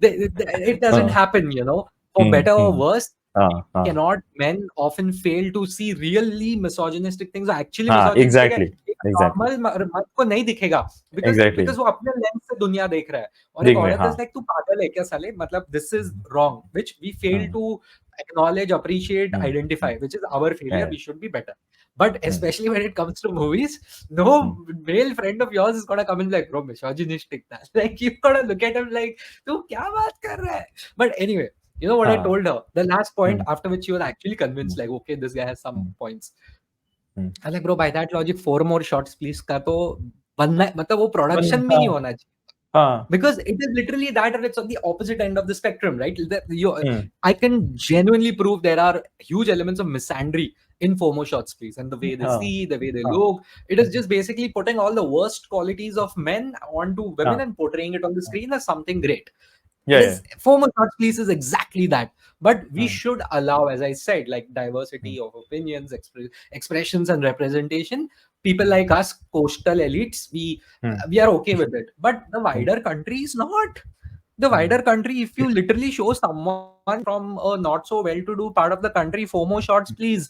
A: it doesn't
B: हाँ.
A: happen. For
B: Hmm.
A: better or
B: Hmm.
A: worse,
B: हाँ हाँ
A: cannot men often fail to see really misogynistic things or actually
B: हाँ
A: misogynistic है.
B: exactly
A: एक
B: exactly
A: normal मर्द को नहीं दिखेगा
B: exactly
A: बिकॉज वो अपने लेंस से दुनिया देख रहा है और एक
B: देख रहे हैं
A: औरत
B: हाँ.
A: इज लाइक तू पागल है क्या साले मतलब this is wrong which we fail
B: Hmm.
A: To acknowledge, appreciate,
B: Hmm.
A: identify,
B: Hmm.
A: which is our failure.
B: Yeah.
A: We should be better. But
B: Hmm.
A: especially when it comes to movies, no
B: Hmm.
A: male friend of yours is gonna come in like, bro, misogynistic that. Like you gotta look at him like, तू क्या बात कर रहा है? But anyway, you know what I
B: हाँ.
A: told her? The last point
B: Hmm.
A: after which she was actually
B: Hmm.
A: convinced, like, okay, this guy has some
B: Hmm.
A: points.
B: Hmm.
A: I'm like, bro, by that logic, 4 more shots, please. का तो बनना मतलब वो
B: बन
A: production में
B: हाँ
A: नहीं होना चाहिए.
B: हाँ.
A: Because it is literally that, or it's on the opposite end of the spectrum, right?
B: Hmm.
A: I can genuinely prove there are huge elements of misandry in FOMO shots, please, and the way they
B: हाँ
A: see, the way they
B: हाँ
A: look. It is just basically putting all the worst qualities of men onto women
B: हाँ
A: and portraying it on the screen as something great.
B: yeah
A: It
B: yeah.
A: is FOMO shots, please, is exactly that. But we
B: Hmm.
A: should allow, as I said, like
B: Hmm.
A: diversity of opinions, expressions, and representation. People like us, coastal elites,
B: Hmm.
A: we are okay with it. But the
B: Hmm.
A: wider country is not. The
B: Hmm.
A: wider country, if you literally show someone from a not so well-to-do part of the country FOMO shots, please,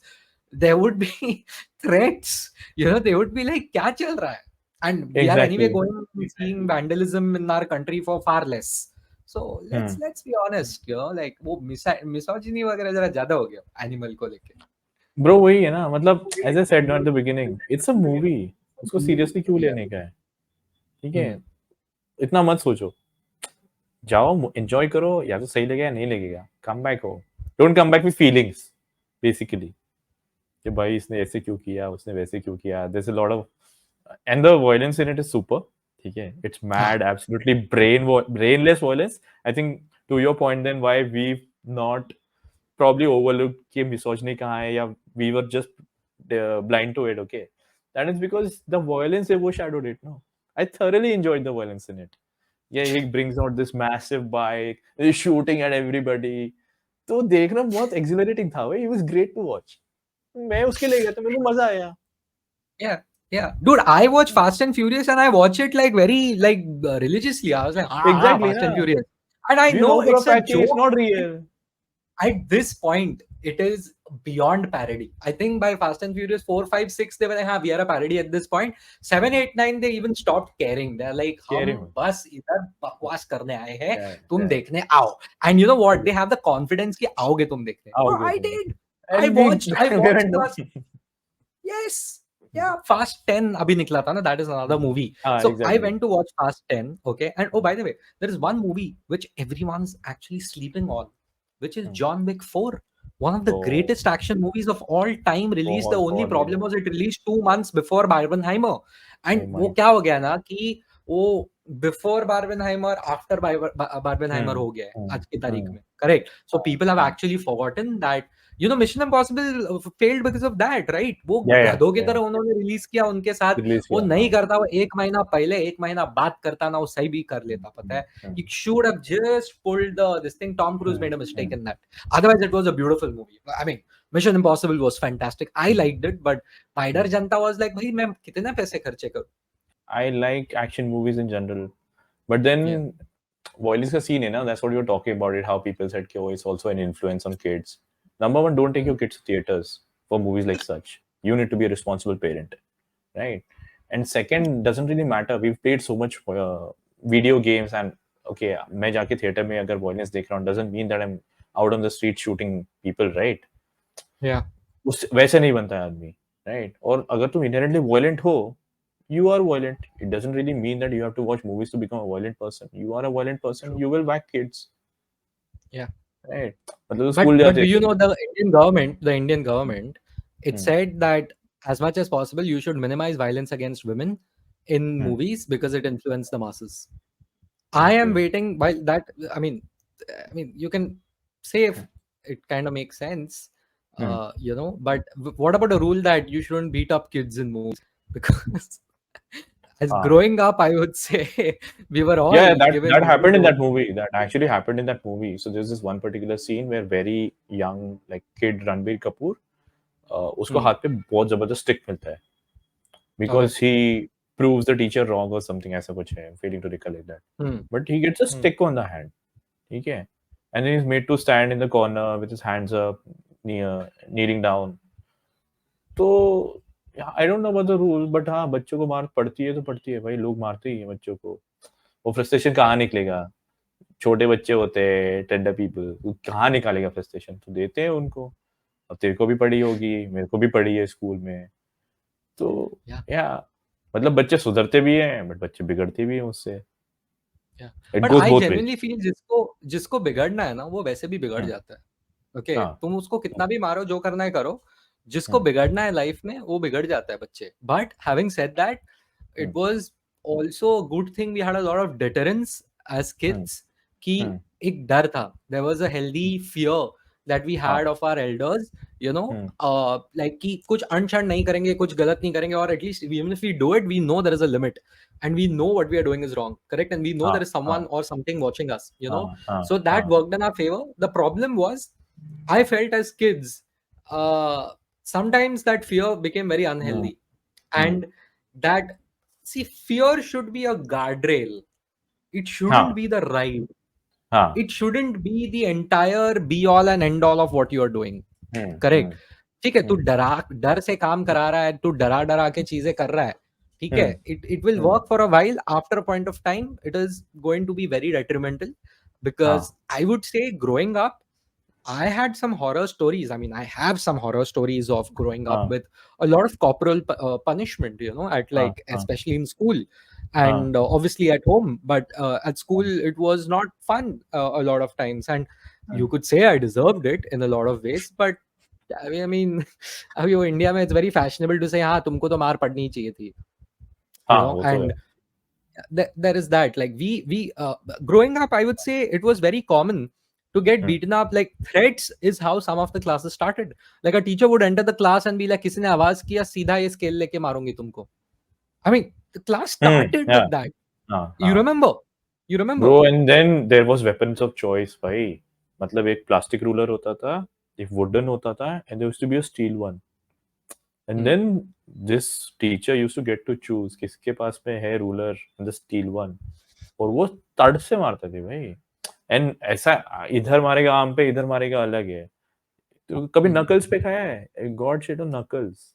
A: there would be threats. They would be like, "Kya chal raha hai?" And we are anyway
B: Exactly.
A: going seeing vandalism in our country for far less. So
B: Hmm.
A: let's be honest, like वो misogyny वगैरह जरा ज्यादा हो गया animal को लेके.
B: Bro वही है ना मतलब as I said at the beginning it's a movie उसको सीरियसली क्यों
A: Yeah.
B: लेने का है ठीक है
A: Hmm.
B: इतना मत सोचो जाओ एंजॉय करो या तो सही लगेगा या नहीं लगेगा कम बैक हो don't come back with feelings basically कि भाई इसने ऐसे क्यों किया उसने वैसे क्यों किया there is a lot of and the violence in it is super ठीक है इट्स
A: हाँ.
B: Mad absolutely brainless violence I think to your point then why we not probably overlooked कि misogyny कहाँ है या we were just blind to it okay that is because the violence overshadowed it no I thoroughly enjoyed the violence in it yeah he brings out this massive bike he's shooting at everybody तो देखना बहुत exhilarating था भाई it was great to watch मैं उसके लिए गया था मेरे को मजा आया
A: Yeah. Yeah. Dude, I watch Fast and Furious and I watch it like very like religiously. I was like,
B: exactly
A: Fast
B: ना
A: and Furious. And I
B: we know
A: know
B: for a
A: it's a
B: fact कि it's
A: joke.
B: not real
A: At this point, it is beyond parody. I think by Fast and Furious 4, 5, 6, they were like, we are a parody at this point. 7, 8, 9, they even stopped caring. They're like,
B: scary
A: हम
B: man
A: बस इधर बकवास करने आए हैं,
B: yeah
A: तुम
B: yeah
A: देखने आओ. And you know what? They have the confidence कि आओगे तुम देखने. Bro,
B: आओगे
A: I
B: तुम
A: did. I
B: and we
A: watched
B: went
A: Fast.
B: down
A: Yes. Yeah, Fast 10 abhi nikla tha na, that is another movie.
B: हाँ,
A: So I
B: exactly.
A: went to watch Fast 10, okay? And oh, by the way, there is one movie which everyone's actually sleeping on, which is
B: Hmm.
A: John Wick 4. One of the
B: Oh,
A: greatest action movies of all time released. The
B: बहुत
A: only
B: बहुत
A: problem
B: बढ़िया.
A: was it released 2 months before Barbenheimer.
B: Oh
A: And वो
B: my.
A: क्या हो गया ना कि वो बिफोर बार्बेनहाइमर आफ्टर बार्बेनहाइमर
B: Hmm.
A: हो गया है
B: Hmm.
A: आज की तारीख
B: Hmm.
A: में, correct? So people have
B: Hmm.
A: Actually forgotten that mission impossible failed because of that, right? वो
B: Yeah, yeah,
A: गधों की
B: yeah.
A: तरह उन्होंने रिलीज किया उनके साथ।
B: Release
A: वो
B: किया,
A: नहीं
B: हाँ.
A: करता, वो 1 महीना पहले 1 महीना बाद करता ना, वो सही भी कर
B: Hmm.
A: लेता, पता
B: Hmm.
A: है?
B: Hmm.
A: He should have just pulled this thing. Tom Cruise
B: Hmm.
A: made a mistake
B: Hmm.
A: in that. Otherwise, it was a beautiful movie. I mean, Mission Impossible was fantastic. I
B: Hmm.
A: liked it, but Spider
B: Hmm.
A: Janata was like, भाई मैं कितने पैसे खर्चे करूं?
B: I like action movies in general, but
A: Yeah.
B: then violence का scene है ना, that's what you were talking about it, how people said कि oh, it's also an influence on kids. Number one, don't take your
A: Hmm.
B: kids to theaters for movies like such. You need to be a responsible parent, right? And second, doesn't really matter. We've played so much video games, and okay, मैं जाके theater में अगर violence देख रहा हूँ, doesn't mean that I'm out on the street shooting people, right?
A: Yeah.
B: उस वैसे नहीं बनता है आदमी, right? और अगर तुम inherently violent हो, you are violent. It doesn't really mean that you have to watch movies to become a violent person. You are a violent person,
A: True.
B: you will whack kids,
A: Yeah.
B: right? मतलब
A: But
B: school
A: but
B: जाते
A: do you
B: थे.
A: know the Indian government, it
B: Hmm.
A: said that as much as possible you should minimize violence against women in
B: Hmm.
A: movies because it influenced the masses. I am
B: Okay.
A: waiting while that I mean you can say if it kind of makes sense,
B: Hmm.
A: but what about a rule that you shouldn't beat up kids in movies? Because as
B: Ah.
A: growing up, I would say we were all
B: Yeah, that
A: given
B: happened in
A: rules.
B: that movie. That actually happened in that movie. So there's this one particular scene where very young like kid Ranbir Kapoor, उसको
A: Hmm.
B: हाथ पे बहुत जबरदस्त stick मिलता है
A: Okay.
B: because he proves the teacher wrong or something ऐसा कुछ है. I'm failing to recollect that.
A: Hmm.
B: But he gets a
A: Hmm.
B: stick on the hand. ठीक है? And then he's made to stand in the corner with his hands up, kneeling down. तो I don't know about the rule, but हाँ, बच्चों को मार पड़ती है तो पड़ती है भाई, लोग मारते ही हैं बच्चों को। वो फ्रस्ट्रेशन
A: Yeah.
B: कहाँ निकलेगा? छोटे बच्चे होते हैं, टेंडर पीपल, वो कहाँ निकालेगा फ्रस्ट्रेशन? तो देते हैं उनको। अब तेरे को भी पड़ी होगी, मेरे को भी पड़ी है स्कूल में। तो
A: Yeah.
B: या मतलब बच्चे सुधरते भी हैं, बट बच्चे बिगड़ते भी हैं उससे।
A: Yeah.
B: It
A: But
B: goes
A: I
B: both ways.
A: genuinely feel जिसको जिसको बिगड़ना है ना, वो वैसे भी बिगड़
B: हुँ,
A: जाता है। ओके,
B: हाँ,
A: तुम उसको
B: हुँ,
A: कितना भी मारो, जो करना है करो। जिसको
B: हुँ,
A: बिगड़ना है लाइफ में, वो बिगड़ जाता है बच्चे। But having said that,
B: hmm,
A: it was also a good thing we had a lot of deterrence as
B: hmm,
A: kids कि
B: हुँ,
A: एक डर था। There was a healthy fear that we
B: हाँ,
A: had of our elders,
B: hmm,
A: like कि कुछ अनशन नहीं करेंगे, कुछ गलत नहीं करेंगे, और at least even if we do it, we know there is a limit and we know what we are doing is wrong, correct? And we know
B: हाँ,
A: there is someone
B: हाँ,
A: or something watching us,
B: हाँ, हाँ,
A: so that
B: हाँ,
A: worked in our favor. The problem was, I felt as kids, uh, sometimes that fear became very
B: hmm,
A: unhealthy.
B: Hmm,
A: And that, see, fear should be a guardrail, it shouldn't
B: हाँ,
A: be the ride,
B: हाँ,
A: it shouldn't be the entire be all and end all of what you are doing.
B: Hmm,
A: correct?
B: Hmm,
A: ठीक है, तू
B: हुँ,
A: डर से काम करा रहा है, तू डरा के चीजें कर रहा है, ठीक है,
B: hmm,
A: it will
B: hmm,
A: work for a while, after a point of time it is going to be very detrimental.
B: हाँ,
A: Because I would say growing up, I had some horror stories. I mean, I have some horror stories of growing up
B: हाँ,
A: with a lot of corporal punishment, at
B: हाँ,
A: like,
B: हाँ,
A: especially in school,
B: हाँ,
A: and obviously at home. But at school, it was not fun a lot of times. And you
B: hmm,
A: could say I deserved it in a lot of ways. But I mean, अभी वो India में it's very fashionable to say, हाँ तुमको तो मार पड़नी ही चाहिए थी,
B: हाँ, वो तो है।
A: and there is that, like, we growing up, I would say it was very common to get
B: hmm,
A: beaten up. Like, threats is how some of the classes started. Like, a teacher would enter the class and be like, किसी ने आवाज किया, सीधा ये scale लेके मारूंगी तुमको. I mean, the class
B: hmm,
A: started
B: या,
A: with that.
B: हाँ,
A: you
B: हाँ।
A: remember you remember
B: bro and then there was weapons of choice भाई। मतलब एक प्लास्टिक रूलर होता था, एक वुडन होता था, and there used to be a steel one. And
A: Hmm.
B: Then this teacher used to get to choose किसके पास में है ruler and the steel one, और वो तड़ से मारते थे भाई। एंड ऐसा इधर मारेगा आम पे, इधर मारेगा अलग है। तो कभी
A: Hmm.
B: नकल्स पे खाया है? God shit on knuckles.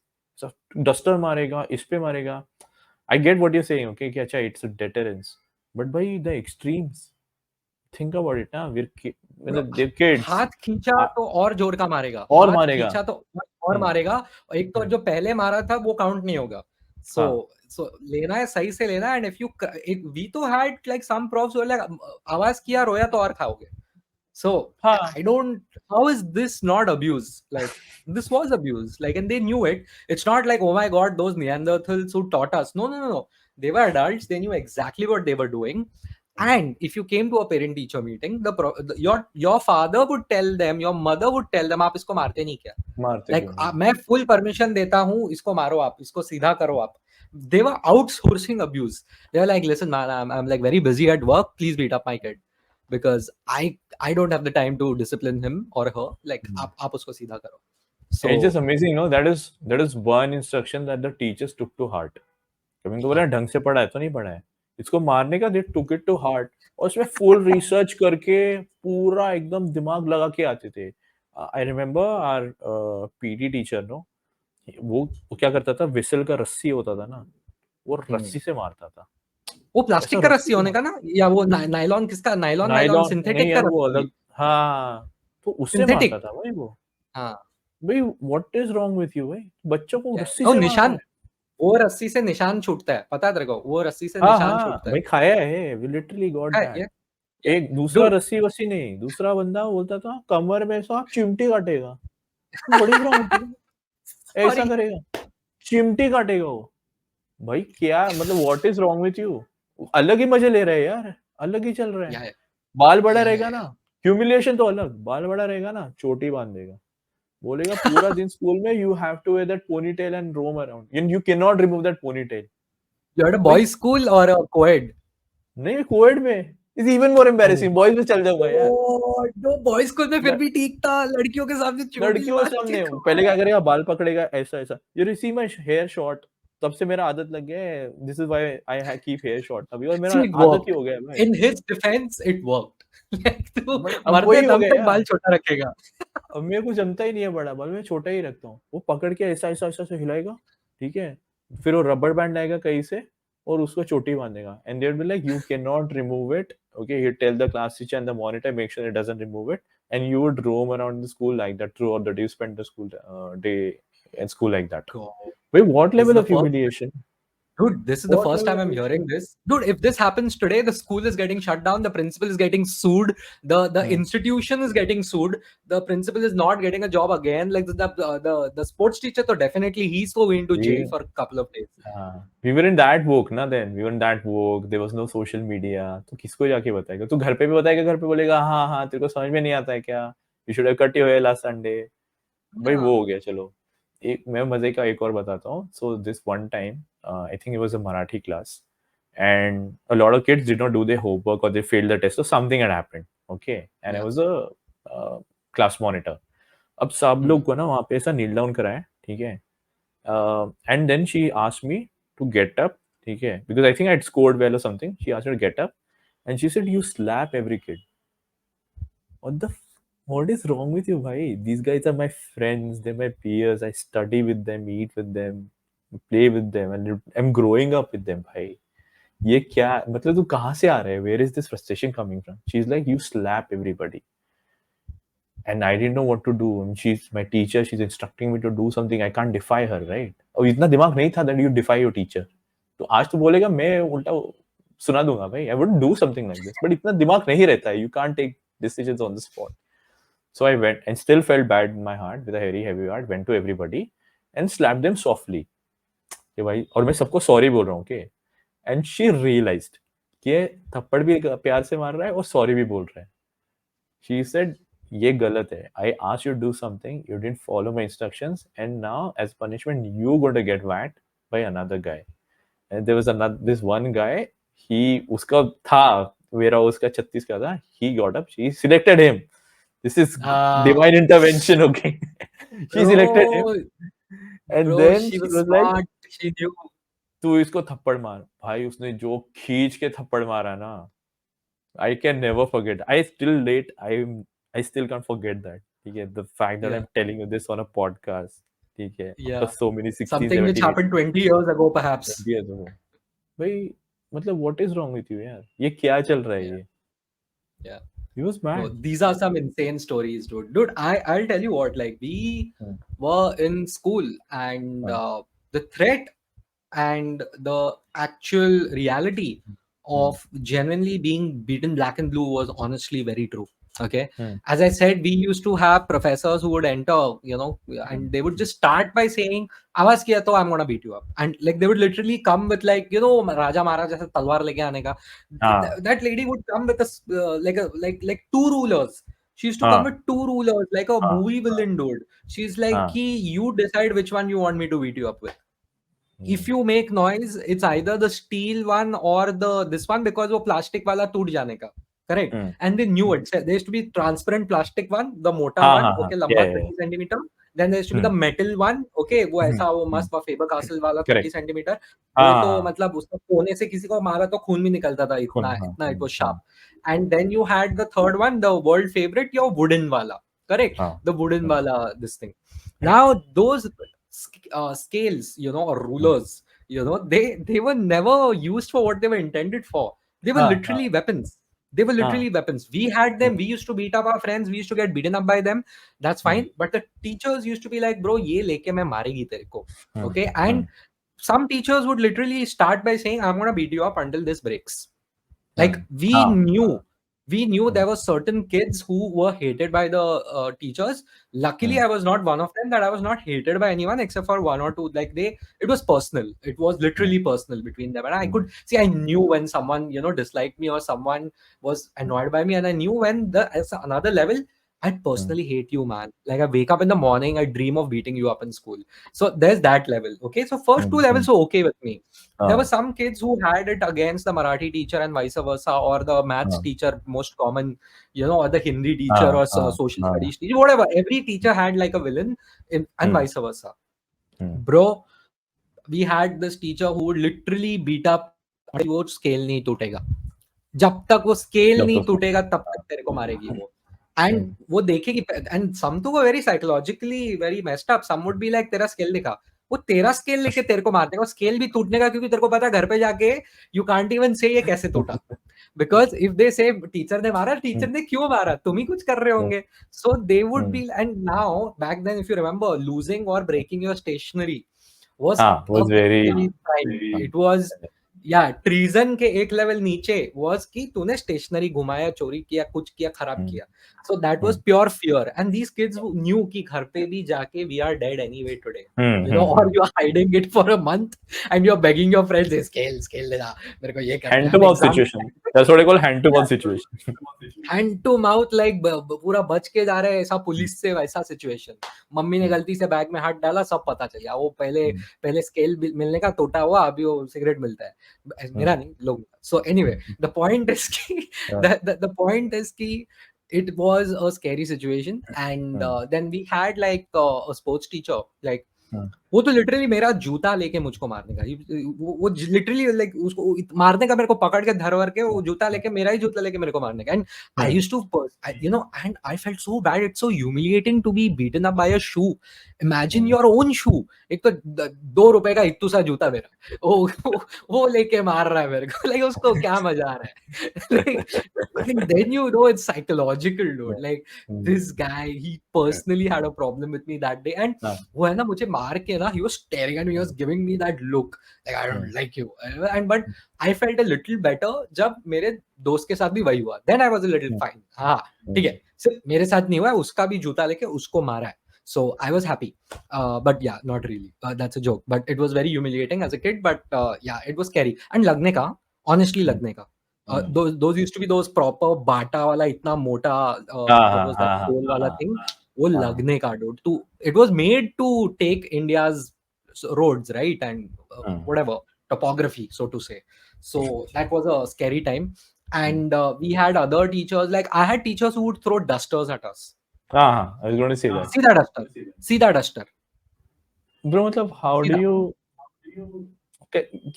B: Duster मारेगा, इस पे मारेगा। I get what you are saying, okay, कि अच्छा इट्स अ डेटरेंस, बट भाई the extremes, think about it ना,
A: Bro,
B: मतलब देयर किड्स,
A: हाथ खींचा तो और जोर का मारेगा,
B: और
A: हाथ
B: मारेगा।
A: खींचा तो और मारेगा, और एक तो जो पहले मारा था वो काउंट नहीं होगा। सो
B: हाँ
A: सो लेना है, सही से लेना है। एंड इफ यू वी तो हैड लाइक सम प्रोफ्स लाइक आवाज किया रोया तो और खाओगे। So
B: हाँ
A: I don't. How is this not abuse? Like this was abuse. Like, and they knew it. It's not like, oh my god, those Neanderthals who taught us. No, no, no, no. They were adults. They knew exactly what they were doing. And if you came to a parent-teacher meeting, your father would tell them, your mother would tell them, आप इसको मारते नहीं क्या?
B: मारते
A: Like
B: क्यों नहीं?
A: मैं full permission देता हूँ, इसको मारो आप, इसको सीधा करो आप. They were outsourcing abuse. They were like, listen, man, I'm like very busy at work. Please beat up my kid because I don't have the time to discipline him or her. Like आप उसको सीधा करो.
B: And it's just
A: So
B: amazing, you know, that is one instruction that the teachers took to heart. कभी तो बोला ढंग से पढ़ा है तो नहीं पढ़ा है, इसको मारने का, दे टुक इट टू हार्ट, और उसमें फुल रिसर्च करके पूरा एकदम दिमाग लगा के आते थे। I remember our PT teacher no, वो क्या करता था, विसल का रस्सी होता था ना, वो रस्सी से मारता था।
A: वो
B: ऐसा
A: प्लास्टिक का
B: रस्सी
A: रस्सी
B: से
A: होने
B: मार,
A: का ना, या वो नायलॉन, किसका नायलॉन,
B: नायलॉन नहीं
A: सिंथेटिक का
B: यार, वो
A: रस्सी,
B: अलग, हाँ, तो उससे मारता
A: सिंथेटिक.
B: था भाई वो।
A: हाँ.
B: भाई what is wrong with you भाई, बच्चों को रस्सी
A: वो
B: से मार रहा
A: निशान,
B: है।
A: वो रस्सी से निशान छूटता है, पता है तेरे को? वो रस्सी से
B: हाँ
A: निशान
B: हाँ
A: छूटता है.
B: भाई, खाया है, वी लिटरली गॉट
A: है
B: दैट।
A: ये
B: एक दूसरा
A: डूड.
B: रस्सी वस्सी नहीं, दूसरा बंदा बोलता था कमर में ऐसा चिमटी काटेगा। What is wrong with you, ऐसा
A: सॉरी.
B: करेगा, चिमटी काटेगा वो। भाई क्या मतलब, what is wrong with you, अलग ही मजे ले रहे हैं यार, अलग ही चल रहे हैं।
A: या
B: बाल बड़ा
A: या
B: रहेगा ना, ह्यूमिलिएशन तो अलग, बाल बड़ा रहेगा ना, चोटी बांध देगा, बोलेगा पूरा दिन स्कूल में you have to wear that pony tail and roam around, and you can not remove that pony tail.
A: You at a
B: भाई
A: बॉयज स्कूल और कोएड?
B: नहीं, कोएड में is even more embarrassing, boys में चल जाऊंगा यार।
A: तो बॉयज स्कूल में फिर भी ठीक था, लड़कियों के सामने चोटी
B: लड़कियों के
A: बांध के
B: सामने पहले क्या करेगा, बाल पकड़ेगा ऐसा ऐसा, you see my hair short, तब से मेरा आदत लग गया है, this is why I keep hair short अभी, और मेरा
A: See, it
B: आदत ही
A: worked.
B: हो गया है भाई।
A: In his defense, it worked. Like तू
B: भाई अब
A: मरते
B: वही हो
A: दम
B: गया
A: तक
B: यार,
A: बाल छोटा रखेगा.
B: अब मेरे को जमता ही नहीं है बड़ा बाल, मैं छोटा ही रखता हूँ। वो पकड़ के ऐसा ऐसा ऐसा ऐसा हिलाएगा, ठीक है, फिर वो रबर बैंड लाएगा कहीं से और उसको चोटी बांधेगा, and they will be like you can not remove it, okay, he tell the class teacher and the monitor make sure it doesn't remove it, and you would roam around the school like that throughout the day, you spend the school day in school like that.
A: God.
B: Wait, what
A: This is
B: level
A: the
B: of
A: first.
B: humiliation?
A: Dude, this is the
B: What
A: first
B: level
A: time
B: of
A: I'm hearing
B: humiliation?
A: this. Dude, if this happens today, the school is getting shut down, the principal is getting sued, the
B: Hmm.
A: institution is getting sued, the principal is not getting a job again. Like the sports teacher, so definitely he's going to jail
B: We,
A: for a couple of days.
B: we were in that woke ना then. We were in that woke. There was no social media. तो किसको जाके बताएगा? तू घर पे भी बताएगा, घर पे बोलेगा हाँ हाँ तेरे को समझ में नहीं आता है क्या? You should have cut your hair last Sunday. भाई
A: Yeah.
B: वो हो गया, चलो। एक मैं मजे का एक और बताता हूँ। So this one time, I think it was a Marathi class, and a lot of kids did not do their homework or they failed the test, so something had happened. Okay, and I
A: Yeah.
B: was a uh, class monitor. अब सब
A: Hmm.
B: लोग को ना वहाँ पे ऐसा नील down कराया, ठीक है, and then she asked me to get up, ठीक है, because I think I had scored well or something. She asked me to get up, and she said, "You slap every kid." What the? What is wrong with you, bhai? These guys are my friends. They're my peers. I study with them, eat with them, play with them, and I'm growing up with them, bhai. ये क्या मतलब, तू कहाँ से आ रहा है? Where is this frustration coming from? She's like, you slap everybody. And I didn't know what to do. And she's my teacher. She's instructing me to do something. I can't defy her, right? और इतना दिमाग नहीं था that you defy your teacher. तो आज तो बोलेगा मैं उल्टा सुना दूंगा भाई. I wouldn't do something like this. But इतना दिमाग नहीं रहता है. You can't take decisions on the spot. So I went and still felt bad in my heart with a very heavy heart. Went to everybody and slapped them softly. कि भाई, और मैं सबको सॉरी बोल रहा हूँ, okay? And she realized कि ये थप्पड़ भी प्यार से मार रहा है और सॉरी भी बोल रहा है. She said, ये गलत है. I asked you to do something, you didn't follow my instructions, and now as punishment you're going to get whacked by another guy. And there was this one guy, he उसका था, मेरा उसका 36 का था. He got up, she selected him. This is divine intervention, okay? She selected him,
A: Bro,
B: and
A: bro,
B: then
A: she
B: she
A: was
B: was like,
A: smart. She knew.
B: तू इसको थप्पड़ मार. भाई उसने जो खींच के थप्पड़ मारा ना, I can never forget. I still can't forget that. ठीक है, the fact that
A: Yeah,
B: I'm telling you this on a podcast. ठीक है, after
A: yeah.
B: so many 16,
A: Something which
B: 17,
A: happened
B: 18,
A: 20 years ago, perhaps.
B: 20 years ago. भाई मतलब what is wrong with you यार? ये क्या चल रहा है
A: Yeah,
B: ये?
A: yeah.
B: He was
A: No,
B: mad.
A: these are some insane stories, dude. Dude, I'll tell you what. Like we,
B: Hmm.
A: were in school, and
B: हाँ,
A: the threat and the actual reality
B: hmm,
A: of genuinely being beaten black and blue was honestly very true. Okay.
B: Hmm,
A: As I said, we used to have professors who would enter, and they would just start by saying, आवाज किया तो I'm gonna beat you up. And like they would literally come with like, Raja Maharaj जैसे तलवार लेके आने का.
B: हाँ,
A: That lady would come with like two rulers. She used to come
B: हाँ,
A: with two rulers, like a
B: हाँ,
A: movie villain, dude. She's like,
B: हाँ,
A: "Ki, you decide which one you want me to beat you up with.
B: Hmm,
A: If you make noise, it's either the steel one or the this one, because वो plastic वाला टूट जाने का, correct?
B: Hmm,
A: And they knew it. So there used to be transparent plastic one, the मोटा
B: हाँ,
A: one,
B: हाँ, हाँ,
A: okay,
B: या
A: लंबा
B: या
A: 30 centimeter. Then there used to be the
B: hmm,
A: metal one, okay, वो
B: हम्म,
A: ऐसा वो मस्त फेबर कासल वाला 30
B: करेक्ट,
A: centimeter.
B: हाँ,
A: वो
B: हाँ,
A: तो
B: हाँ,
A: मतलब उसको कोने से किसी को मारा तो खून भी निकलता था,
B: खून,
A: इतना
B: हाँ,
A: इतना it was
B: हाँ,
A: sharp. And then you had the third one, the world favorite, your wooden wala, correct?
B: हाँ,
A: The wooden
B: hmm,
A: wala, this thing. Now those scales, or
B: hmm,
A: rulers, they were never used for what they were intended for. They were
B: हाँ, हाँ,
A: literally weapons. They were
B: हाँ,
A: literally weapons. We had them.
B: Hmm,
A: We used to beat up our friends. We used to get beaten up by them. That's
B: hmm,
A: fine. But the teachers used to be like, bro, ye leke main maregi tere ko.
B: Hmm,
A: Okay. And
B: hmm,
A: some teachers would literally start by saying, I'm going to beat you up until this breaks. Like
B: hmm,
A: we
B: हाँ,
A: knew
B: hmm,
A: there were certain kids who were hated by the teachers. Luckily
B: hmm,
A: I was not one of them, that I was not hated by anyone except for one or two. Like it was personal, it was
B: hmm,
A: literally personal between them, and I
B: hmm,
A: could see, I knew when someone disliked me or someone was annoyed by me, and I knew when the as another level, I'd
B: hmm,
A: personally hate you, man. Like I wake up in the morning, I dream of beating you up in school. So there's that level. Okay, so first two levels
B: hmm,
A: were okay with me. There were
B: हाँ,
A: some kids who had it against the Marathi teacher and vice versa, or the maths
B: हाँ,
A: teacher, most common, or the Hindi teacher
B: हाँ,
A: or
B: हाँ,
A: social
B: हाँ,
A: studies teacher, whatever. Every teacher had like a villain, and
B: hmm,
A: vice versa.
B: Hmm,
A: Bro, we had this teacher who would literally beat up until वो scale नहीं टूटेगा. जब तक वो scale
B: जब
A: नहीं
B: तो
A: टूटेगा तब तक तेरे को मारेगी वो. एंड
B: हम्म,
A: वो देखेगी, एंड सम तो वो very psychologically very messed up. Some would be like, तेरा स्केल दिखा. वो तेरा स्केल लेके तेरे को मार देगा. स्केल भी टूटने का, क्योंकि तेरे को पता है घर पे जाके यू कांट इवन से ये कैसे टूटा. बिकॉज इफ दे से टीचर ने मारा, टीचर
B: हम्म,
A: ने क्यों मारा, तुम ही कुछ कर रहे
B: हम्म,
A: होंगे. So they would
B: hmm,
A: be, and now back then if you remember, losing और ब्रेकिंग योर स्टेशनरी was
B: हाँ,
A: a
B: was very,
A: very crime.
B: हाँ,
A: It was, या ट्रीजन के एक लेवल नीचे was कि तूने स्टेशनरी घुमाया, चोरी किया, कुछ किया, खराब
B: हम्म,
A: किया. So that was
B: hmm,
A: pure fear, and these kids knew कि घर पे भी जाके we are dead anyway today,
B: hmm,
A: or you are hiding it for a month and you're begging your friends, scale ले जा, मेरे को ये करना
B: hand
A: है,
B: to
A: हम
B: mouth
A: exam.
B: situation. That's what I call hand to mouth situation.
A: Hand to mouth, like पूरा बच के जा रहे हैं, ऐसा पुलिस से वैसा सिचुएशन. मम्मी ने
B: हम्म,
A: गलती से बैग में हाथ डाला, सब पता चल गया. वो पहले
B: हम्म,
A: पहले स्केल मिलने का टूटा हुआ, अभी वो सिगरेट मिलता है,
B: हम्म,
A: मेरा नहीं, लोग. So anyway, the point is कि
B: हाँ,
A: the point is कि it was a scary situation, and
B: hmm,
A: then we had like a sports teacher, like
B: हम्म,
A: वो तो लिटरली मेरा जूता लेके मुझको मारने का. वो लिटरली लाइक उसको मारने का, मेरे को पकड़ के धर वर के वो जूता लेके, मेरा ही जूता लेके मेरे को मारने का. And I
B: hmm,
A: used to, and I felt so bad. It's so humiliating to be beaten up by a shoe. Imagine
B: hmm,
A: your own shoe. एक तो 2 रुपए का इत्तू सा जूता मेरा, वो लेके मार रहा है मेरे को. लाइक उसको क्या मजा आ रहा है. like then it's psychological, dude. Like
B: hmm,
A: this guy, he personally had a problem with me that day, and
B: हाँ,
A: वो है ना, मुझे मार के ना, he was staring at me, he was giving me that look like I
B: hmm,
A: don't like you. And but I felt a little better जब मेरे दोस्त के साथ भी वही हुआ. Then I was a little
B: hmm,
A: fine. हाँ, ठीक है, सिर्फ मेरे साथ नहीं हुआ है, उसका भी जूता लेके उसको मारा है. So I was happy, but yeah, not really. That's a joke, but it was very humiliating as a kid. But yeah, it was scary. And लगने का, honestly
B: हम्म,
A: लगने का.
B: हम्म,
A: Those used to be those proper बाटा वाला इतना मोटा,
B: हाँ,
A: what
B: हाँ,
A: was that
B: हाँ, हाँ,
A: coal वाला
B: हाँ,
A: thing. वो
B: हाँ,
A: लगने का, dude. To it was made to take India's roads, right, and
B: hmm,
A: whatever topography, so to say. So that was a scary time.
B: Hmm,
A: And we had other teachers, like I had teachers who would throw dusters at us.
B: हाँ, हाँ, I was going to say that.
A: सीधा duster, सीधा duster,
B: Bro, मतलब how do
A: सीधा.
B: you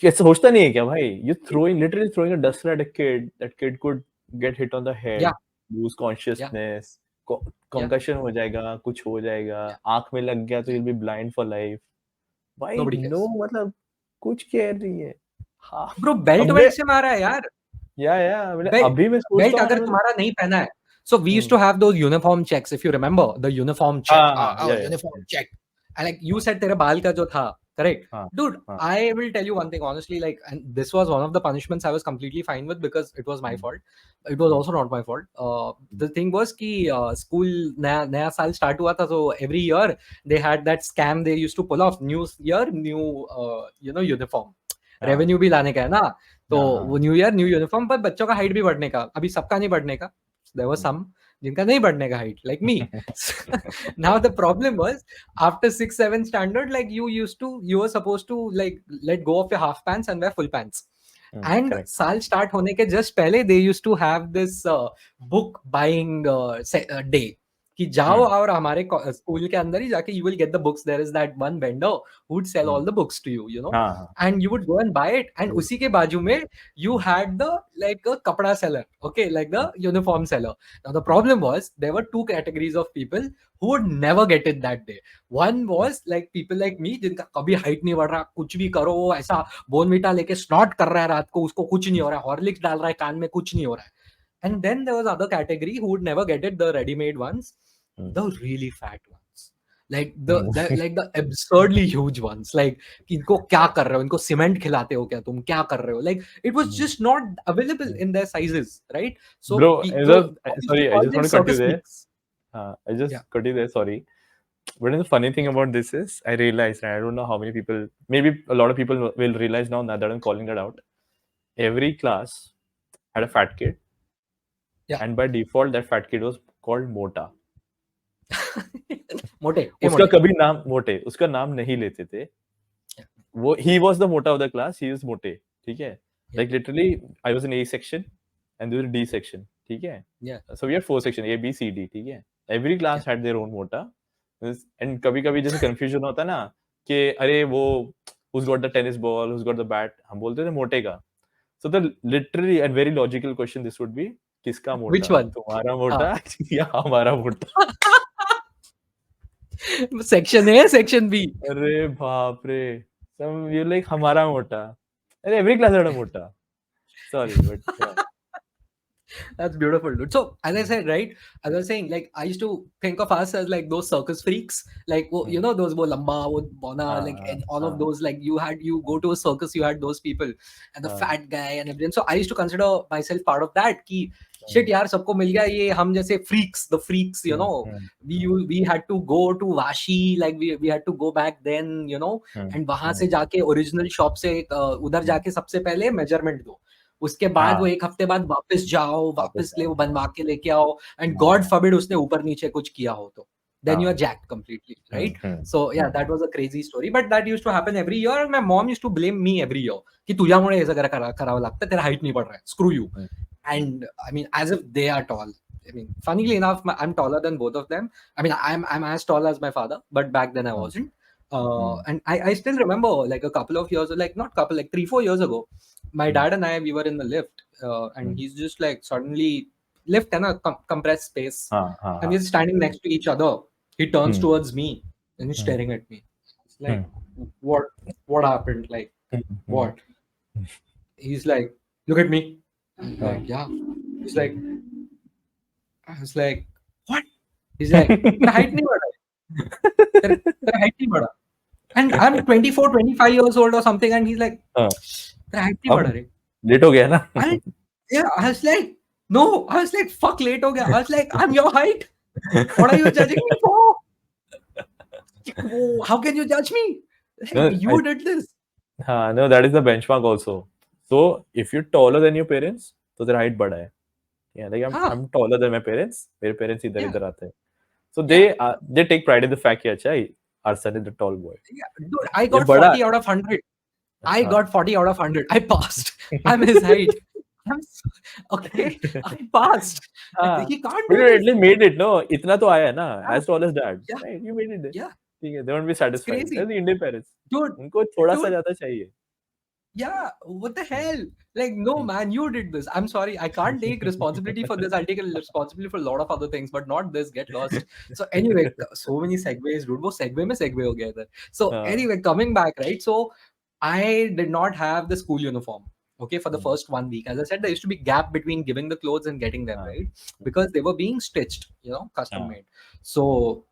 B: क्या सोचता नहीं है क्या भाई? You throwing literally throwing a duster at a kid. That kid could get hit on the
A: Yeah,
B: head, lose
A: yeah,
B: consciousness,
A: yeah.
B: concussion हो जाएगा, कुछ हो जाएगा,
A: Yeah.
B: आँख में लग गया तो he'll be blind for life. भाई
A: Nobody
B: no
A: cares.
B: मतलब कुछ केयर नहीं है. हाँ,
A: ब्रो बेल्ट
B: अब मैं
A: वेल्ट से मारा है यार.
B: या मैंने
A: बेल्ट
B: अभी मैं सोचता
A: बेल्ट
B: हूँ ना
A: अगर
B: मतलब
A: तुम्हारा नहीं पहना है. So we used
B: hmm,
A: to have those uniform checks, if you remember the uniform check.
B: हाँ, हाँ, या
A: Uniform check. like you said तेरे बाल का जो था, correct?
B: हाँ
A: Dude,
B: हाँ
A: I will tell you one thing honestly, like, and this was one of the punishments I was completely fine with because it was my
B: hmm,
A: fault. It was
B: hmm,
A: also not my fault. The thing was कि school नया नया साल start हुआ था, so every year they had that scam they used to pull off. New year, new uniform.
B: हाँ
A: Revenue भी लाने का है ना, तो
B: हाँ
A: वो
B: हाँ
A: न्यू ईयर न्यू यूनिफॉर्म, पर बच्चों का हाइट भी बढ़ने का, अभी सबका नहीं बढ़ने का. There was
B: हम्म,
A: some जिनका नहीं बढ़ने का height, like me. Now the problem was after 6 7 standard, like you were supposed to like let go of your half pants and wear full pants. And
B: correct.
A: साल start होने के just पहले they used to have this book buying day कि जाओ
B: हम्म,
A: और हमारे school के अंदर ही जाके you will get the books. There is that one vendor who would sell all
B: hmm,
A: the books to you,
B: हाँ हाँ
A: and you would go and buy it. And उसी के बाजू में you had the like a kapda seller, okay, like the uniform seller. Now the
B: hmm,
A: problem was there were two categories of people who would never get it that day. One was like people like me जिनका कभी height नहीं बढ़ रहा, कुछ भी करो वो ऐसा बोनविटा लेके स्नॉट कर रहा है रात को, उसको कुछ नहीं हो रहा है, हॉर्लिक्स डाल रहा है कान में, कुछ नहीं हो रहा है. And then there was other category who would never get it, the ready-made ones,
B: hmm,
A: the really fat ones, like
B: hmm,
A: the absurdly huge ones, like कि इनको क्या कर रहे हो, इनको सीमेंट खिलाते हो क्या, तुम क्या कर रहे हो, like it was
B: hmm,
A: just not available
B: hmm.
A: in their sizes, right? So
B: Bro, I
A: so
B: just,
A: I used to
B: sorry, I
A: call
B: just
A: them
B: want to cut you
A: circus
B: there.
A: freaks.
B: I just
A: Yeah,
B: cut you there, sorry. But the funny thing
A: yeah,
B: about this is, I realized, and I don't know how many people, maybe a lot of people will realize now that I'm calling that out. Every class had a fat kid,
A: yeah.
B: and by default, that fat kid was called Mota.
A: मोटे ए
B: उसका
A: मोटे.
B: कभी नाम मोटे, उसका नाम नहीं लेते थे.
A: Yeah,
B: वो he was the mota of the class, he was मोटे, ठीक है.
A: yeah,
B: Like literally I was in A section and there was D section, ठीक है.
A: yeah,
B: So we had four section A B C D, ठीक है. Every
A: yeah.
B: class had their own mota. And कभी कभी जैसे confusion होता ना कि अरे वो who's got the tennis ball, who's got the bat, हम बोलते थे मोटे का. So the literally and very logical question this would be, किसका
A: Which
B: मोटा,
A: one?
B: तुम्हारा
A: हाँ.
B: मोटा या हमारा मोटा.
A: Section A section B.
B: अरे बाप रे. Some you like हमारा मोटा. And every class had a mota. Sorry, but yeah.
A: That's beautiful, dude. So, as I
B: Mm,
A: said, right, as I was saying, like I used to think of us as like those circus freaks, like oh,
B: mm.
A: those wo lamba, wo bona, like
B: हाँ
A: and all of
B: हाँ
A: those. Like you go to a circus, you had those people, and the
B: हाँ
A: fat guy and everything. So I used to consider myself part of that. Ki
B: हाँ
A: shit, यार सबको मिल गया ये हम जैसे freaks, the freaks, we had to go to Vashi, like we had to go back then, and वहां से जाके original shop से उधर जाके सबसे पहले measurement दो. उसके बाद वो
B: हाँ
A: एक हफ्ते बाद वापस जाओ,
B: वापस
A: वापस ले
B: आओ
A: वो
B: हाँ
A: बनवा के लेके आओ, एंड गॉड
B: हाँ
A: फॉरबिड उसने ऊपर नीचे कुछ किया हो तो then you are
B: हाँ
A: jacked completely, right?
B: Hmm
A: So yeah,
B: hmm
A: that was a crazy story, but that used to happen every year, and my mom used to blame me every year कि तुझ्यामुळे हे सगळं करावं लागतं, तेरा height नहीं बढ़ रहा है, screw you.
B: Hmm
A: And I mean, as if they are tall. I mean, funnily enough, I'm taller than both of them. I mean, I'm as tall as my father, but back then I
B: हाँ
A: wasn't.
B: Hmm
A: And I still remember like a couple of years, like not couple, like 3 4 years ago, my
B: hmm
A: dad and I, we were in the lift, and
B: hmm
A: he's just like suddenly lift and a compressed space,
B: हाँ हाँ
A: and
B: हाँ
A: we're standing next to each other. He turns
B: hmm
A: towards me and he's
B: hmm
A: staring at me. It's like,
B: hmm
A: what what happened? Like
B: hmm
A: what? He's like, look at me. I'm
B: हाँ
A: like, yeah. He's like, I was like, what? He's like, तेरा height नहीं बढ़ा है, तेरा height नहीं बढ़ा. And I'm 24 25 years old or something, and he's like,
B: हाँ
A: तेरा height नहीं बढ़ा
B: अब
A: रे.
B: लेट हो गया ना.
A: And yeah, I was like, no, I was like, fuck, late ho gaya. I was like, I'm your height. What are you judging me for? Oh, how can you judge me? Like,
B: No,
A: you did this.
B: हाँ no, that is the benchmark also. So if you're taller than your parents, तो तेरा height बड़ा है. Yeah, like
A: Huh?
B: I'm taller than my parents. मेरे parents इधर
A: Yeah,
B: इधर आते हैं. So
A: yeah,
B: they take pride in the fact कि अच्छा our son is the tall boy.
A: yeah. Dude, I
B: ये
A: got
B: बड़ा
A: 40 out of 100. I
B: हाँ.
A: got 40 out of 100. I passed. I'm his height. Okay, I passed.
B: हाँ.
A: He can't
B: But
A: do
B: you at
A: this.
B: least made it, no? इतना तो आया ना?
A: Yeah,
B: As tall as dad,
A: yeah,
B: right? You made it.
A: yeah.
B: ठीक है. They won't be
A: It's
B: satisfied.
A: crazy.
B: That's the Indian parents.
A: Dude,
B: उनको थोड़ा सा
A: dude,
B: ज़्यादा चाहिए.
A: yeah, what the hell? Like, no, man, you did this. I'm sorry. I can't take responsibility for this. I'll take responsibility for a lot of other things, but not this. Get lost. So, anyway, so many segues, dude. वो segue में segue हो गया इधर. So,
B: हाँ.
A: anyway, coming back, right? So, I did not have the school uniform. Okay, for the first 1 week. As I said, there used to be gap between giving the clothes and getting them,
B: हाँ.
A: right? Because they were being stitched, custom
B: हाँ.
A: made. So,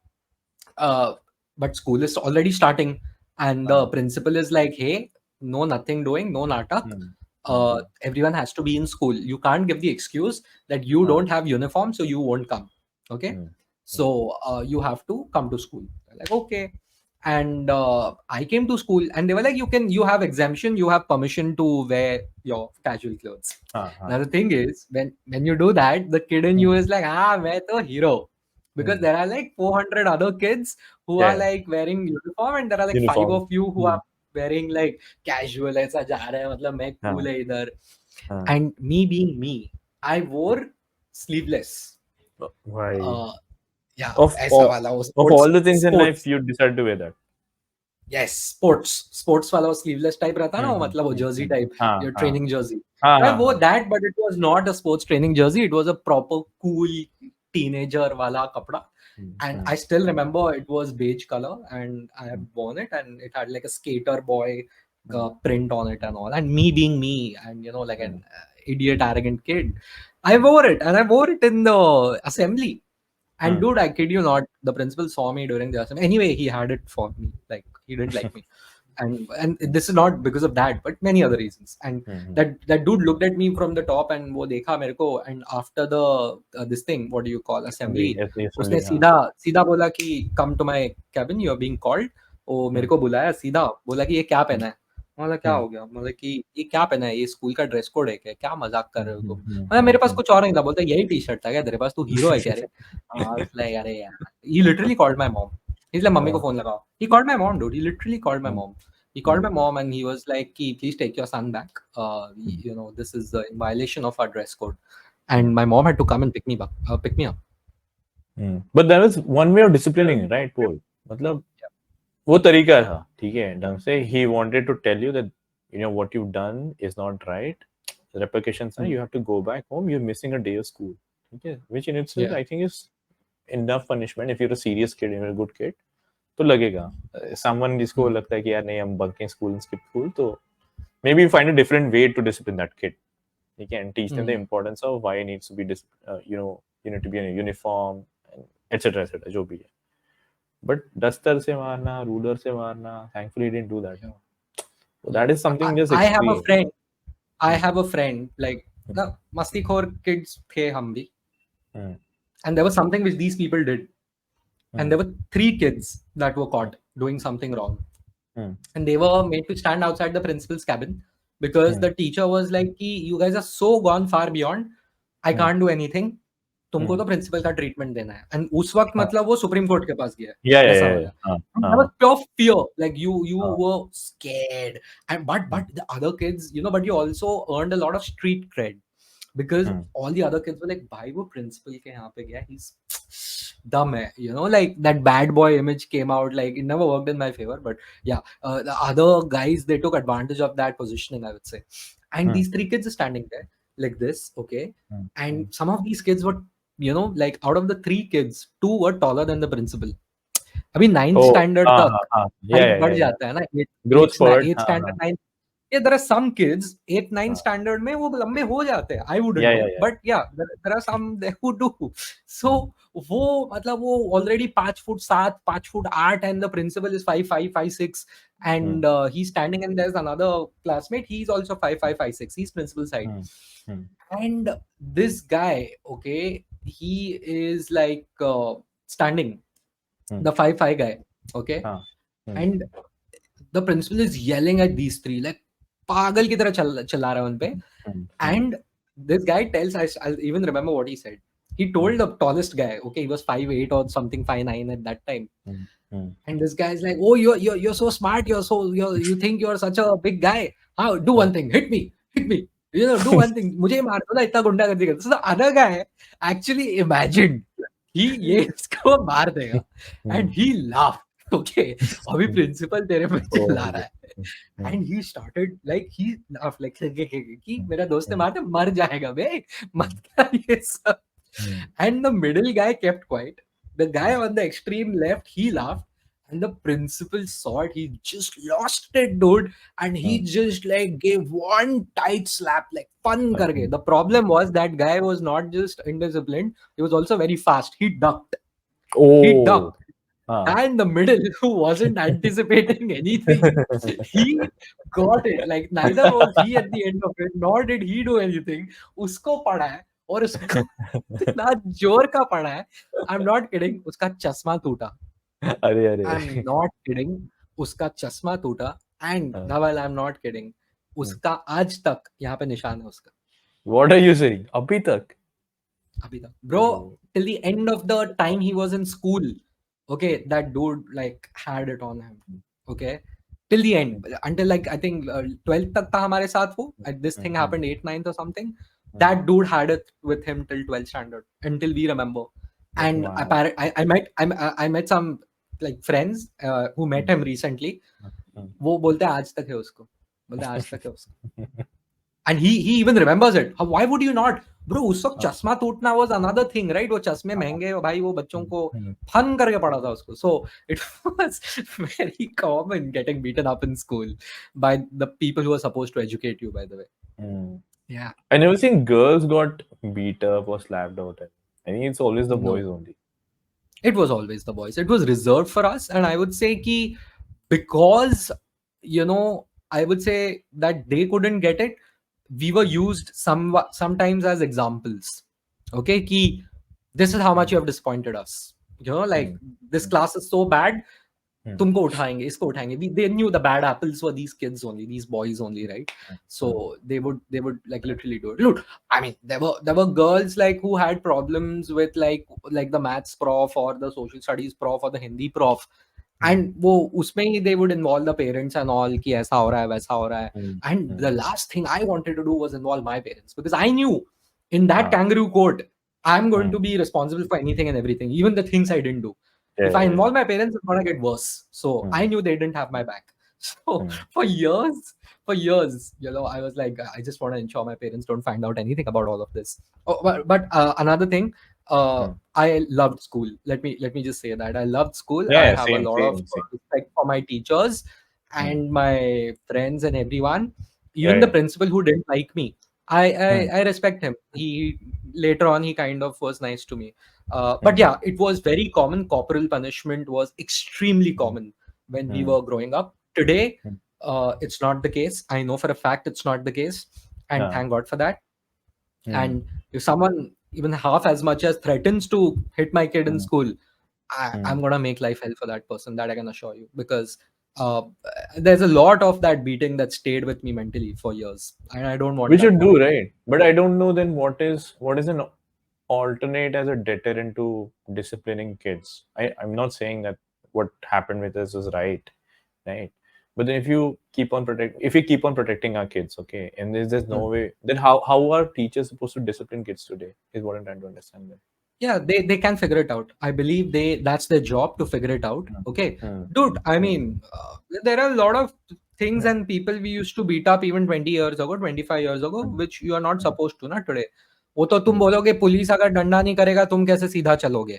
A: uh, but school is already starting, and the
B: uh,
A: principal is like, hey, no, nothing doing, no natak.
B: hmm, hmm,
A: Everyone has to be in school. You can't give the excuse that you
B: uh,
A: don't have uniform, so you won't come. Okay,
B: hmm, hmm,
A: so you have to come to school. I'm like, okay. And I came to school, and they were like, you have exemption, you have permission to wear your casual clothes.
B: uh,
A: Now the thing is, when you do that, the kid in you
B: hmm,
A: is like, ah, मैं तो hero, because
B: hmm.
A: there are like 400 other kids who
B: Yeah,
A: are
B: yeah.
A: like wearing uniform, and there are like five
B: Uniform.
A: of you who
B: Hmm.
A: are wearing like casual, ऐसा जा रहे हैं, मतलब मैं
B: Uh,
A: cool है इधर.
B: uh.
A: And me being me, I wore sleeveless.
B: Why?
A: uh, yeah,
B: Of
A: ऐसा
B: all,
A: वाला वो
B: of
A: sports
B: all the things in life,
A: sports
B: you decide to wear that.
A: yes, sports वाला वो स्लीवलेस टाइप रहता है ना, वो
B: Hmm,
A: मतलब वो
B: hmm,
A: जर्सी
B: hmm.
A: टाइप,
B: हाँ
A: योर
B: हाँ
A: ट्रेनिंग जर्सी.
B: हाँ
A: मैं
B: हाँ
A: वो
B: हाँ.
A: That, but it was not a sports training Jersey, it was a proper cool teenager वाला कपड़ा.
B: Hmm,
A: And
B: hmm,
A: I still remember it was beige color, and I had
B: hmm,
A: worn it, and it had like a skater boy
B: hmm,
A: print on it and all. And me being me, and like an
B: hmm,
A: idiot, arrogant kid, I
B: hmm,
A: wore it, and I wore it in the assembly. And
B: hmm,
A: dude, I kid you not, the principal saw me during the assembly. Anyway, he had it for me. Like, he didn't like me. And
B: hmm,
A: this is not because of that, but many other reasons. And
B: hmm.
A: that dude looked at me from the top, and वो देखा मेरे को, and after the this thing, what do you call,
B: Assembly,
A: assembly,
B: yes,
A: उसने
B: assembly, हाँ.
A: सीधा सीधा बोला कि come to my cabin, you are being called. वो मेरे
B: Hmm,
A: को बुलाया, सीधा बोला कि ये क्या
B: hmm,
A: पहना है. मतलब क्या
B: hmm,
A: हो गया, मतलब कि ये क्या पहना है, ये स्कूल का ड्रेस कोड है क्या, क्या मजाक कर
B: hmm,
A: रहे हो तुम.
B: hmm,
A: मतलब मेरे पास
B: hmm,
A: कुछ और नहीं था. बोलता यही टी शर्ट था क्या तेरे पास, तू हीरो है क्या रे. I was like, अरे यार. He literally called my mom. He's like, mummy को
B: हाँ.
A: फोन लगाओ. He called my mom, dude. He literally called my
B: Hmm,
A: mom. He called
B: hmm,
A: my mom, and he was like, "Ki, please take your son back.
B: hmm,
A: This is in violation of our dress code."
B: hmm,
A: And my mom had to come and pick me up.
B: hmm. But there was one way of disciplining, right, Paul? मतलब वो तरीका था, ठीक है, ढंग से. He wanted to tell you that what you've done is not right. The repercussions are
A: Mm.
B: you have to go back home. You're missing a day of school. Okay, which in itself
A: Yeah.
B: I think is enough punishment if you're a serious kid, you're a good kid. तो लगेगा. Someone जिसको
A: Mm.
B: लगता है कि यार नहीं हम bunking school and skip school, तो maybe find a different way to discipline that kid. You can teach them the
A: Mm.
B: importance of why it needs to be you need to be in a uniform, etc etc जो भी है. But duster से मारना, ruler से मारना, thankfully he didn't do that.
A: Yeah.
B: So
A: Yeah.
B: that is something just
A: I have a
B: extreme.
A: friend. I
B: Hmm,
A: have a friend. Like,
B: hmm,
A: the मस्तीखोर kids थे हम भी.
B: hmm,
A: And there was something which these people did. And
B: hmm,
A: there were 3 kids that were caught doing something wrong.
B: hmm,
A: And they were made to stand outside the principal's cabin, because
B: hmm,
A: the teacher was like, "Ki, you guys are so gone far beyond, I
B: hmm,
A: can't do anything. तुमको
B: hmm.
A: तो principal का treatment देना है." And उस वक्त
B: हाँ.
A: मतलब वो सुप्रीम कोर्ट के पास गया है,
B: Yeah, yeah,
A: ऐसा
B: yeah, yeah.
A: वाला.
B: हाँ,
A: And there was
B: हाँ,
A: pure fear, like you
B: हाँ.
A: were scared. And but
B: Hmm,
A: but the other kids, but you also earned a lot of street cred, because
B: hmm,
A: all the other kids were like, भाई वो principal के यहाँ पे गया, he's dumb है, like that bad boy image came out. Like, it never worked in my favor, but yeah, the other guys, they took advantage of that positioning, I would say. And
B: hmm,
A: these 3 kids are standing there like this, okay.
B: hmm, hmm.
A: And some of these kids were, like, out of the 3 kids, 2 were taller than the principal. अभी 9th
B: Oh,
A: standard
B: हाँ, हाँ,
A: तक
B: हाँ. Yeah,
A: height
B: yeah,
A: बढ़
B: yeah,
A: जाता है ना.
B: yeah. Growth spurt.
A: 8th
B: हाँ,
A: standard,
B: हाँ,
A: 9th. Yeah, there are some kids 8th 9th
B: हाँ.
A: standard में वो लंबे हो जाते हैं. I wouldn't
B: Yeah,
A: know,
B: yeah, yeah.
A: but yeah, there are some there who do. So
B: Hmm,
A: वो मतलब वो already 5'7", 5'8", and the principal is 5'5", 5'6",
B: hmm,
A: and he's standing, and there's another classmate. He's also 5'5", 5'6". He's principal side,
B: hmm, hmm,
A: and this guy, okay, he is like standing,
B: hmm.
A: the 5'5" guy, okay,
B: हाँ. Hmm,
A: and the principal is yelling at these 3 like पागल की तरह चिल्ला रहा है उन पे.
B: hmm, hmm,
A: And this guy tells, I'll even remember what he said. He
B: hmm,
A: told the tallest guy, okay, he was 5'8" or something, 5'9" at that time.
B: hmm, hmm,
A: And this guy's like, "Oh, you're so smart. You think you're such a big guy. How? Do
B: hmm.
A: one thing. Hit me. Do one thing. मुझे मार दो ना, इतना गुंडागर्दी करता." So the other guy actually imagined he ये इसको मार देगा,
B: Hmm,
A: and he laughed. Okay, अभी
B: hmm.
A: principal तेरे पे
B: Oh
A: चिल्ला
B: my
A: रहा
B: God.
A: है.
B: Hmm,
A: And he started like, he laughed like कि
B: hmm,
A: मेरा दोस्त ने
B: hmm,
A: मार दे, मर जाएगा बे,
B: hmm,
A: मत कर ये सब.
B: hmm,
A: And the middle guy kept quiet. The guy
B: hmm,
A: on the extreme left, he laughed. And the principal saw it. He just lost it, dude. And
B: hmm,
A: he just like gave one tight slap, like fun
B: hmm.
A: karke. The problem was that guy was not just indisciplined, he was also very fast. He ducked. He
B: Oh,
A: ducked.
B: हाँ.
A: guy in the middle who wasn't anticipating anything, he got it. Like neither was he at the end of it, nor did he do anything. उसको पड़ा है और उसको इतना जोर का पड़ा है. I'm not kidding. उसका चश्मा टूटा.
B: अरे अरे.
A: I'm not kidding. उसका चश्मा टूटा. And
B: हाँ.
A: Dhaval, I'm not kidding. उसका आज तक यहाँ पे निशान है उसका.
B: What are you saying? अभी तक?
A: अभी तक. Bro,
B: Oh.
A: till the end of the time he was in school, okay, that dude like had it on him. Okay. Till the end. Until like I think 12th तक था हमारे साथ वो. This thing happened 8th, 9th or something. That dude had it with him till 12th standard until we remember. And
B: Wow.
A: I met some like friends who met him recently. वो बोलते हैं आज तक है उसको. बोलते हैं आज तक है उसको. And he even remembers it. Why would you not? Bro, उस वक्त चश्मा टूटना was another thing, right? वो चश्मे महंगे भाई वो बच्चों को फन करके पड़ा था उसको. So it was very common getting beaten up in school by the people who are supposed to educate you, by the way. Yeah.
B: I never seen girls got beat up or slapped out. I think it's always the
A: No.
B: boys only.
A: It was always the boys. It was reserved for us. And I would say ki because, you know, I would say that they couldn't get it, we were used sometimes as examples. Okay, ki this is how much you have disappointed us. You know, like this class is so bad. तुमको उठाएंगे, इसको उठाएंगे. They knew the bad apples were these kids only, these boys only, right? So they would like literally do it. Look, I mean, there were girls like who had problems with like the maths prof or the social studies prof or the Hindi prof. And वो उसमें ही they would involve the parents and all कि ऐसा हो रहा है वैसा हो रहा है. And the last thing I wanted to do was involve my parents because I knew in that kangaroo court I'm going to be responsible for anything and everything, even the things I didn't do. If I involve my parents, it's gonna get worse. So I knew they didn't have my back. So for years, you know, I was like, I just want to ensure my parents don't find out anything about all of this. Oh, but another thing, I loved school. Let me just say that I loved school. I have a lot of respect for my teachers and my friends and everyone. Even the principal who didn't like me, I respect him. He later on he kind of was nice to me. But yeah, it was very common. Corporal punishment was extremely common when we were growing up. Today, it's not the case. I know for a fact it's not the case, and thank God for that. And if someone even half as much as threatens to hit my kid in school, I'm gonna make life hell for that person. That I can assure you, because there's a lot of that beating that stayed with me mentally for years, and I don't want.
B: We should do, right? But I don't know then what is an alternate as a deterrent to disciplining kids. I'm not saying that what happened with us is right? But then if you keep on protecting our kids, okay, and there's no way, then how are teachers supposed to discipline kids today? Is what I'm trying to understand. Then.
A: Yeah, they can figure it out. I believe that's their job to figure it out. Okay, dude. I mean, there are a lot of things and people we used to beat up even 20 years ago, 25 years ago, which you are not supposed to, not today. वो तो तुम बोलोगे police अगर डंडा नहीं करेगा तुम कैसे सीधा चलोगे.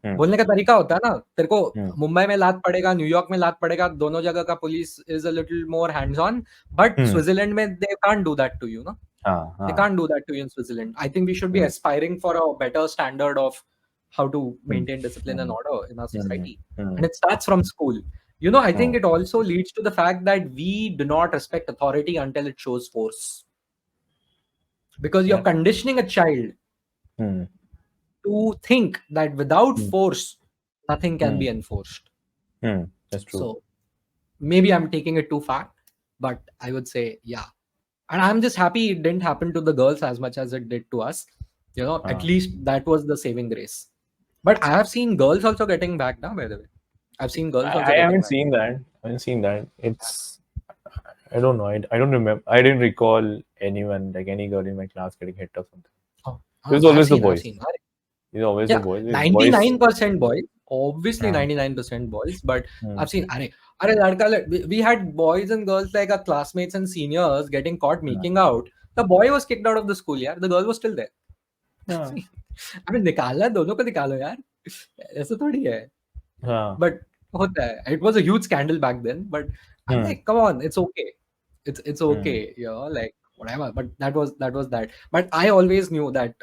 A: बोलने का तरीका होता है ना. तेरे को मुंबई में लात पड़ेगा, न्यूयॉर्क में लात पड़ेगा, दोनों जगह का police is a little more hands on, but Switzerland में they can't do that to you, no. They can't do that to you in Switzerland. I think we should be aspiring for a better standard of how to maintain discipline and order in our society. And it starts from school. You know, I think it also leads to the fact that we do not respect authority until it shows force. Because you're conditioning a child to think that without force, nothing can be enforced.
B: That's true.
A: So maybe I'm taking it too far, but I would say, yeah. And I'm just happy it didn't happen to the girls as much as it did to us. You know, at least that was the saving grace. But I have seen girls also getting back now, by the way. I've seen girls also
B: I
A: getting
B: haven't
A: back.
B: seen that. I haven't seen that. It's, I don't know. I don't remember. I didn't recall anyone, like any girl in my class getting hit or something. It was always the boys. It's always the boys.
A: 99% boys. Obviously 99% boys. But I've seen, we had boys and girls like our classmates and seniors getting caught making out. The boy was kicked out of the school, yeah. The girl was still there. I mean, निकालना दोनों को निकालो यार. ऐसा थोड़ी है. But होता है. It was a huge scandal back then. But I'm like, come on, it's okay. It's okay, you know, like whatever. But that was that. But I always knew that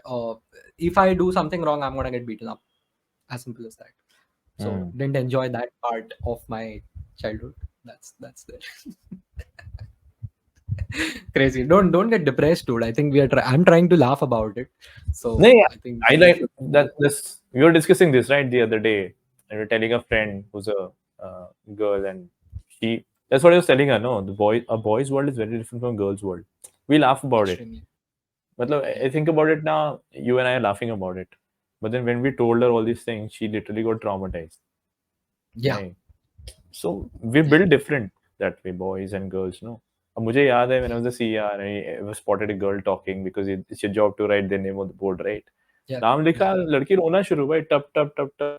A: if I do something wrong, I'm gonna get beaten up. As simple as that. So
B: Hmm.
A: didn't enjoy that part of my childhood. That's there. Crazy. Don't get depressed, dude. I think I'm trying to laugh about it.
B: No,
A: So
B: yeah.
A: I think
B: I
A: we
B: like
A: should.
B: that. This we were discussing this right the other day, and we are telling a friend who's a girl, and she. That's what I was telling her. No, a boy's world is very different from a girl's world. We laugh about it.
A: Extremely.
B: But
A: Yeah.
B: I think about it now. You and I are laughing about it. But then when we told her all these things, she literally got traumatized.
A: Yeah.
B: Right. So we build different that way, boys and girls. No. अब मुझे याद है when I was a CR, I spotted a girl talking because it's your job to write the name on the board, right?
A: Yeah.
B: नाम
A: Yeah.
B: लिखा, लड़की रोना शुरू भाई, टप टप टप टप,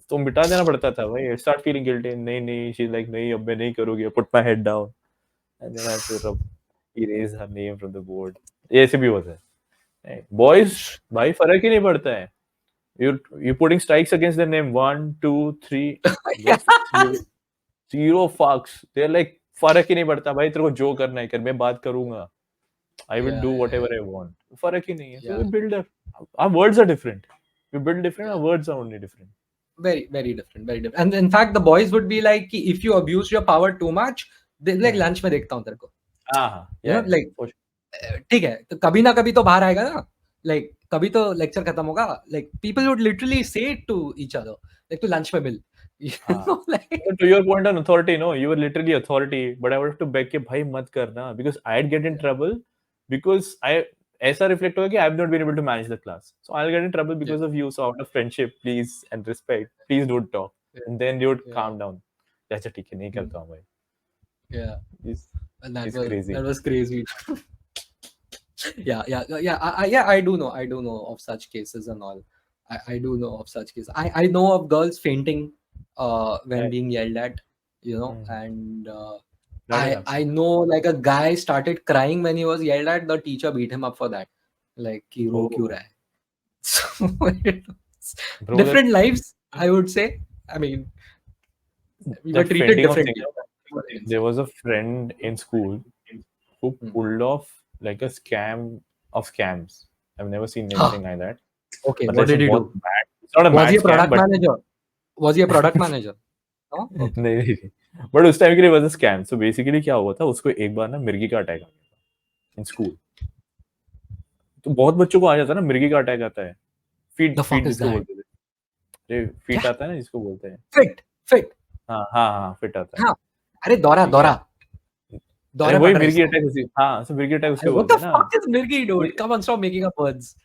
B: तो मिटा देना पड़ता था भाई. Start feeling guilty. नहीं नहीं, she's like नहीं, अब मैं नहीं करूँगी. Put my head down, and then I have to erase her name from the board. ये ऐसे भी होता है. Boys भाई फर्क ही नहीं पड़ता है. You putting strikes against their name, 1 2 3, bro. Zero, zero fucks. They're like फर्क ही नहीं पड़ता भाई, तेरे को जो करना है कर, मैं बात करूंगा. I will
A: Yeah.
B: do
A: Yeah.
B: whatever I want. फर्क ही नहीं है. So
A: Yeah.
B: we build our words are different. We build different.
A: Yeah.
B: Our words are only different.
A: Very, very different. Very different. And in fact, the boys would be like, कि if you abuse your power too much, they like
B: Hmm.
A: lunch में देखता हूँ तेरे को.
B: हाँ,
A: You
B: yeah,
A: know,
B: yeah,
A: like
B: for sure.
A: ठीक है, तो कभी ना कभी तो बाहर आएगा ना. Like कभी तो लेक्चर खत्म होगा. Like people would literally say it to each other. Like तू lunch में मिल. You
B: हाँ.
A: know, like
B: So to your point on authority, no, you were literally authority, but I would have to beg कि भाई मत करना, because I'd get in trouble because I ऐसा reflect होगा कि I've not been able to manage the class. So I'll get in trouble
A: yeah,
B: because of you. So out of friendship, please and respect, please don't talk.
A: yeah,
B: And then you would
A: yeah,
B: calm down. अच्छा ठीक है, नहीं
A: mm,
B: करता हूँ भाई.
A: yeah.
B: It's
A: And
B: it's crazy.
A: that was crazy. Yeah. I do know of such cases and all. I do know of such cases. I know of girls fainting when
B: Yeah.
A: being yelled at,
B: Mhm.
A: and
B: That has
A: I
B: happened.
A: know like a guy started crying when he was yelled at. The teacher beat him up for that. Like कि रो क्यों
B: Oh,
A: रहा है? So it's
B: bro,
A: different lives, I would say. I mean, we were
B: that
A: treated
B: fainting of thing.
A: differently. That's what I can say.
B: There was a friend in school who
A: Hmm.
B: pulled off like a scam of scams. I've never seen
A: Huh.
B: anything like that.
A: Okay,
B: मतलब
A: what
B: ऐसे
A: did he
B: बहुत
A: do?
B: bad. It's not a
A: Was
B: mad
A: he a
B: scam,
A: product
B: but
A: manager? Was he a product manager? No? Okay.
B: नहीं नहीं. But उस time के लिए was a scam. So basically क्या हुआ था, उसको एक बार ना मिर्गी का अटैक आ गया था in school. तो बहुत बच्चों को आ जाता है ना, मिर्गी का अटैक आता है. Feet
A: The
B: feet
A: fuck is
B: जिसको
A: that?
B: बोलते थे. अरे फीट
A: क्या?
B: आता है ना जिसको बोलते हैं.
A: Fit.
B: हाँ फिट आता है.
A: हाँ. अरे दौरा
B: ठीक है.
A: दौरा
B: अरे
A: दौरे
B: वही
A: पड़ रहा है
B: मिर्गी
A: इसको.
B: अटैक उसी, हाँ, so मिर्गी अटैक
A: अरे
B: उसको
A: what
B: बोलते
A: the
B: हैं ना.
A: fuck is Mirgi, dude? Come on, stop making up words.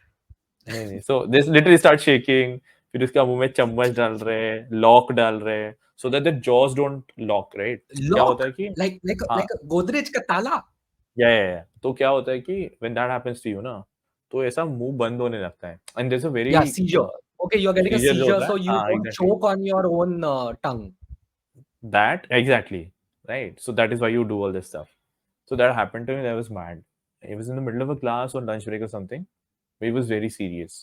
B: नहीं नहीं, so this literally start shaking. फिर उसका मुंह में चम्मच डाल रहे हैं, लॉक डाल रहे हैं, so that the jaws don't lock, right. क्या होता है
A: Lock.
B: कि हाँ,
A: Like a Godrej का ताला.
B: या तो क्या होता है कि when that happens to you ना, तो ऐसा मुंह बंद होने लगता है, and there is a very
A: Yeah, seizure. Okay, you're getting a
B: seizure जो
A: seizure,
B: होता है,
A: so you
B: हाँ
A: don't
B: एग्जैक्टली.
A: choke on your own tongue.
B: That exactly, right? So that is why you do all this stuff. So that happened to me. I was mad. It was in the middle of a class or lunch break or something. He was very serious.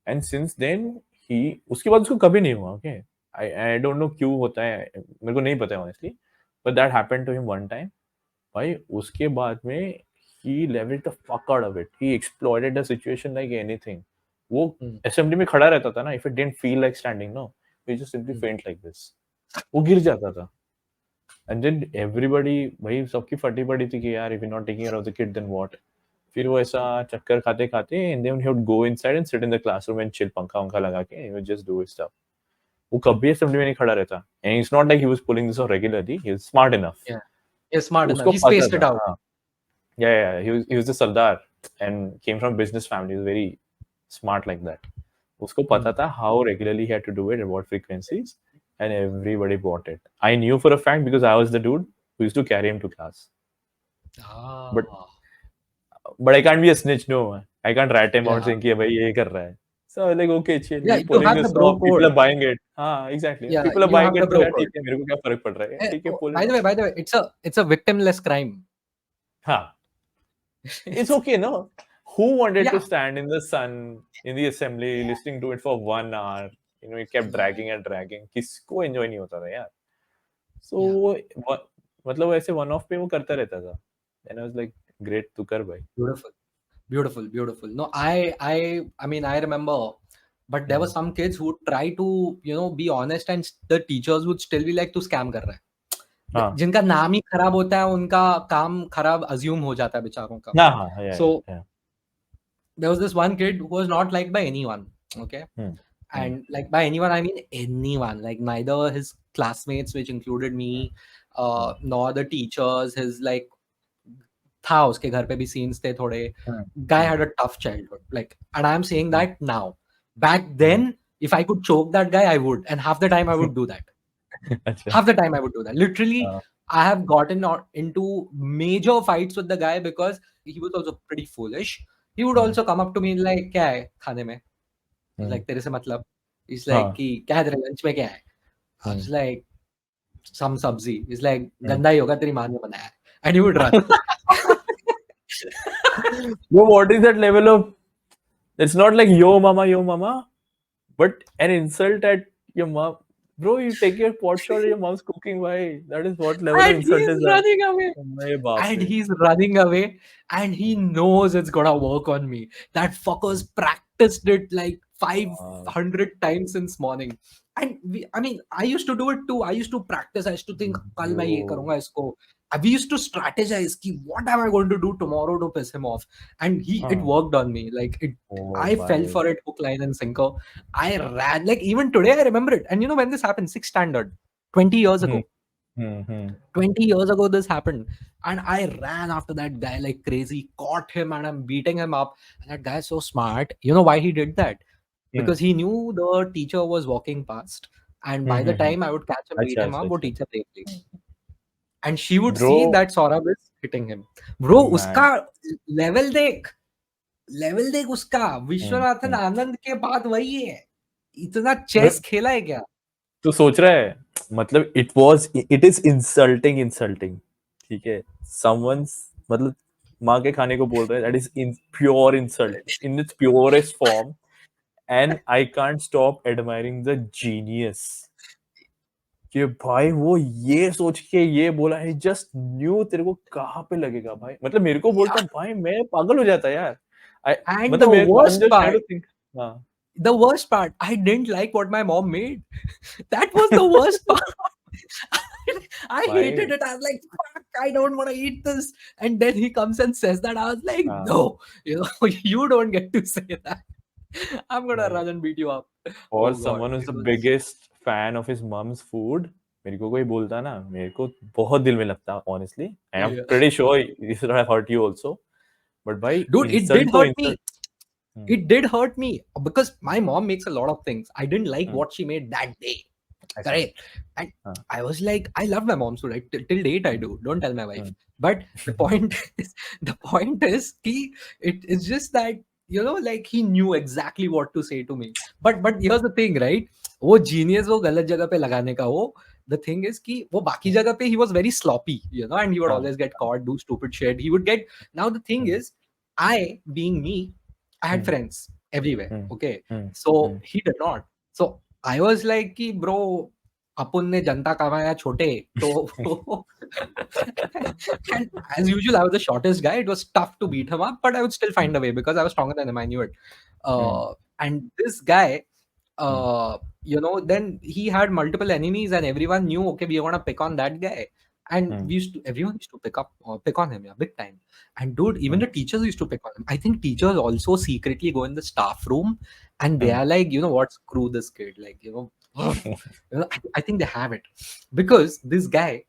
B: And since then, he उसके बाद उसको कभी नहीं हुआ. Okay, I don't know क्यों होता है. मेरे को नहीं पता है honestly. But that happened to him one time. भाई उसके बाद में he leveled the fuck out of it. He exploited the situation like anything. वो
A: Hmm.
B: assembly में खड़ा रहता था ना. If it didn't feel like standing, no, he just simply
A: Hmm.
B: faint like this. वो गिर जाता था. एंड देन एवरीबॉडी, भाई सबकी फटी पड़ी थी कि यार if you not taking care of the kid then what. फिर वो ऐसा चक्कर खाते खाते and then he would go inside and sit in the classroom and chill, पंखा वंखा लगा के, he would just do his stuff. वो कभी असेंबली में नहीं खड़ा रहता. And it's not like he was pulling this off regularly, he was smart enough.
A: Yeah. He's smart enough.
B: उसको
A: He
B: पता
A: spaced it
B: था.
A: out.
B: हाँ, yeah, he was a Sardar and came from business family. He was very smart like that. उसको
A: Hmm.
B: पता था how regularly he had to do it and what frequencies, and everybody bought it. I knew for a fact because I was the dude who used to carry him to class. But
A: Ah.
B: I can't be a snitch. No, I can't rat him out
A: Yeah.
B: saying कि भाई ये कर रहा है. So I was like, okay, chill.
A: Yeah,
B: You're
A: you
B: pulling
A: have the
B: this
A: bro
B: off. People
A: code.
B: are buying it. हाँ, exactly.
A: Yeah,
B: People are
A: you
B: buying
A: have the
B: it. तो
A: bro
B: यार ठीक
A: code.
B: है, मेरे को क्या फर्क पड़ रहा है? ठीक है,
A: Oh,
B: pull
A: by
B: it
A: the
B: off.
A: way, it's a victimless crime.
B: हाँ, it's
A: It's
B: okay, no? Who wanted to
A: yeah,
B: stand in the sun in the assembly listening to it for 1 hour? You know, it kept
A: yeah,
B: dragging and dragging. किसको enjoy नहीं होता था यार? So
A: yeah.
B: मतलब ऐसे one off पे वो करता रहता था. And I was like, great, तू कर भाई.
A: Beautiful, beautiful. No, I mean, I remember but there were some kids who would try to, be honest, and the teachers would still be like, तू scam कर रहा है.
B: हाँ
A: जिनका नाम ही खराब होता है, उनका काम खराब अज्यूम हो जाता है बेचारों का.
B: हाँ हाँ yeah
A: So
B: yeah
A: there was this one kid who was not liked by anyone. Okay.
B: hmm hmm
A: And like by anyone, I mean anyone. Like neither his classmates, which included me,
B: hmm
A: nor the teachers. His like था उसके घर पे भी scenes थे थोड़े.
B: hmm
A: Guy
B: hmm
A: had a tough childhood. Like, and I'm saying
B: hmm
A: that now. Back
B: hmm.
A: then, if I could choke that guy, I would. And half the time I would do that.
B: अच्छा
A: Half the time I would do that. Literally,
B: हाँ
A: I have gotten into major fights with the guy because he was also pretty foolish. He would
B: hmm
A: also come up to me like, क्या है खाने में? He's
B: hmm
A: like, तेरे से मतलब? He's like,
B: हाँ
A: कि क्या है तेरे लंच में क्या है? I
B: hmm
A: was like, some sabzi. He's like,
B: hmm.
A: गंदा ही होगा, तेरी माँ ने बनाया है. And he would run.
B: Bro, what is that level of? It's not like yo mama, but an insult at your mom. Bro, you take your pot shot at your mom's cooking. Why? That is what level of
A: And
B: insult
A: he's
B: is that?
A: running away.
B: अरे बाप
A: And
B: रे.
A: he's running away. And he knows it's gonna work on me. That fucker's practiced it like
B: हाँ
A: 500 times since morning. And I mean, I used to do it too. I used to practice. I used to think, कल मैं ये
B: bro.
A: करूंगा इसको. We used to strategize ki, what am I going to do tomorrow to piss him off? And it
B: हाँ.
A: worked on me. Like
B: Oh
A: I fell
B: भाई.
A: for it hook, line, and sinker. I ran, like even today I remember it. And you know when this happened, sixth standard, 20 years
B: Hmm.
A: ago.
B: Hmm.
A: 20 years ago this happened, and I ran after that guy like crazy, caught him, and I'm beating him up. And that guy's so smart. You know why he did that?
B: Hmm.
A: Because he knew the teacher was walking past, and by the
B: Hmm.
A: time I would catch him, beat
B: अच्छा
A: him
B: अच्छा
A: up, वो
B: अच्छा.
A: teacher देख ली. And she would see
B: Bro,
A: that Saurabh is hitting him. Bro,
B: man.
A: उसका level देख, level देख उसका. Viswanathan
B: Hmm.
A: आनंद के बाद वही है. इतना
B: Bro,
A: चेस खेला है क्या?
B: तू सोच रहा है मतलब इट इज इंसल्टिंग ठीक है समवंस मतलब माँ के खाने को बोल रहा है that is in pure insult in its purest form and I can't stop admiring the genius कि भाई वो ये सोच के ये बोला है जस्ट न्यू तेरे को कहाँ पे लगेगा भाई मतलब मेरे को बोलता भाई मैं पागल हो जाता यार
A: And
B: मतलब
A: the
B: मेरे I'm
A: worst
B: just trying
A: part,
B: to think हाँ
A: I didn't like what my mom made. That was the worst part. I
B: भाई
A: hated it. I was like, fuck, I don't want to eat this. And then he comes and says that. I was like,
B: हाँ
A: no, you don't get to say that. I'm gonna
B: भाई
A: run and beat you up.
B: और
A: Oh god.
B: someone who's
A: It
B: the
A: was
B: biggest fan of his mom's food मेरे को कोई बोलता ना मेरे को बहुत दिल में लगता honestly and I'm
A: yeah.
B: pretty sure this would have hurt you also but भाई
A: Dude, it
B: insult
A: did
B: तो
A: hurt me.
B: insult hmm
A: It did hurt me because my mom makes a lot of things. I didn't like
B: hmm
A: what she made that day.
B: ऐसा
A: Correct. And
B: हाँ
A: I was like, I love my mom food. Right? Till date, I
B: hmm
A: do. Don't tell my wife.
B: Hmm
A: But the point is, it's just that like he knew exactly what to say to me. But here's the thing, right? वो genius वो गलत जगह पे लगाने का वो. The thing is कि वो बाकी
B: हम्म,
A: जगह पे he was very sloppy, and he would
B: हाँ
A: always get
B: हाँ
A: caught, do stupid shit. He would get. Now the thing
B: hmm
A: is, I being me, I had
B: hmm
A: friends everywhere.
B: Hmm
A: Okay,
B: hmm
A: so
B: hmm
A: he did not. So I was like कि bro, अपुन ने जनता कमाया छोटे तो and as usual I was the shortest guy. It was tough to beat him up, but I would still find a way because I was stronger than him. I knew it.
B: Hmm
A: And this guy,
B: hmm
A: then he had multiple enemies, and everyone knew, okay, we are gonna pick on that guy. And
B: hmm
A: everyone used to pick on him, yeah, big time. And dude, even
B: hmm
A: the teachers used to pick on him. I think teachers also secretly go in the staff room and they
B: hmm
A: are like, what, screw this kid, like, I think they have it because this guy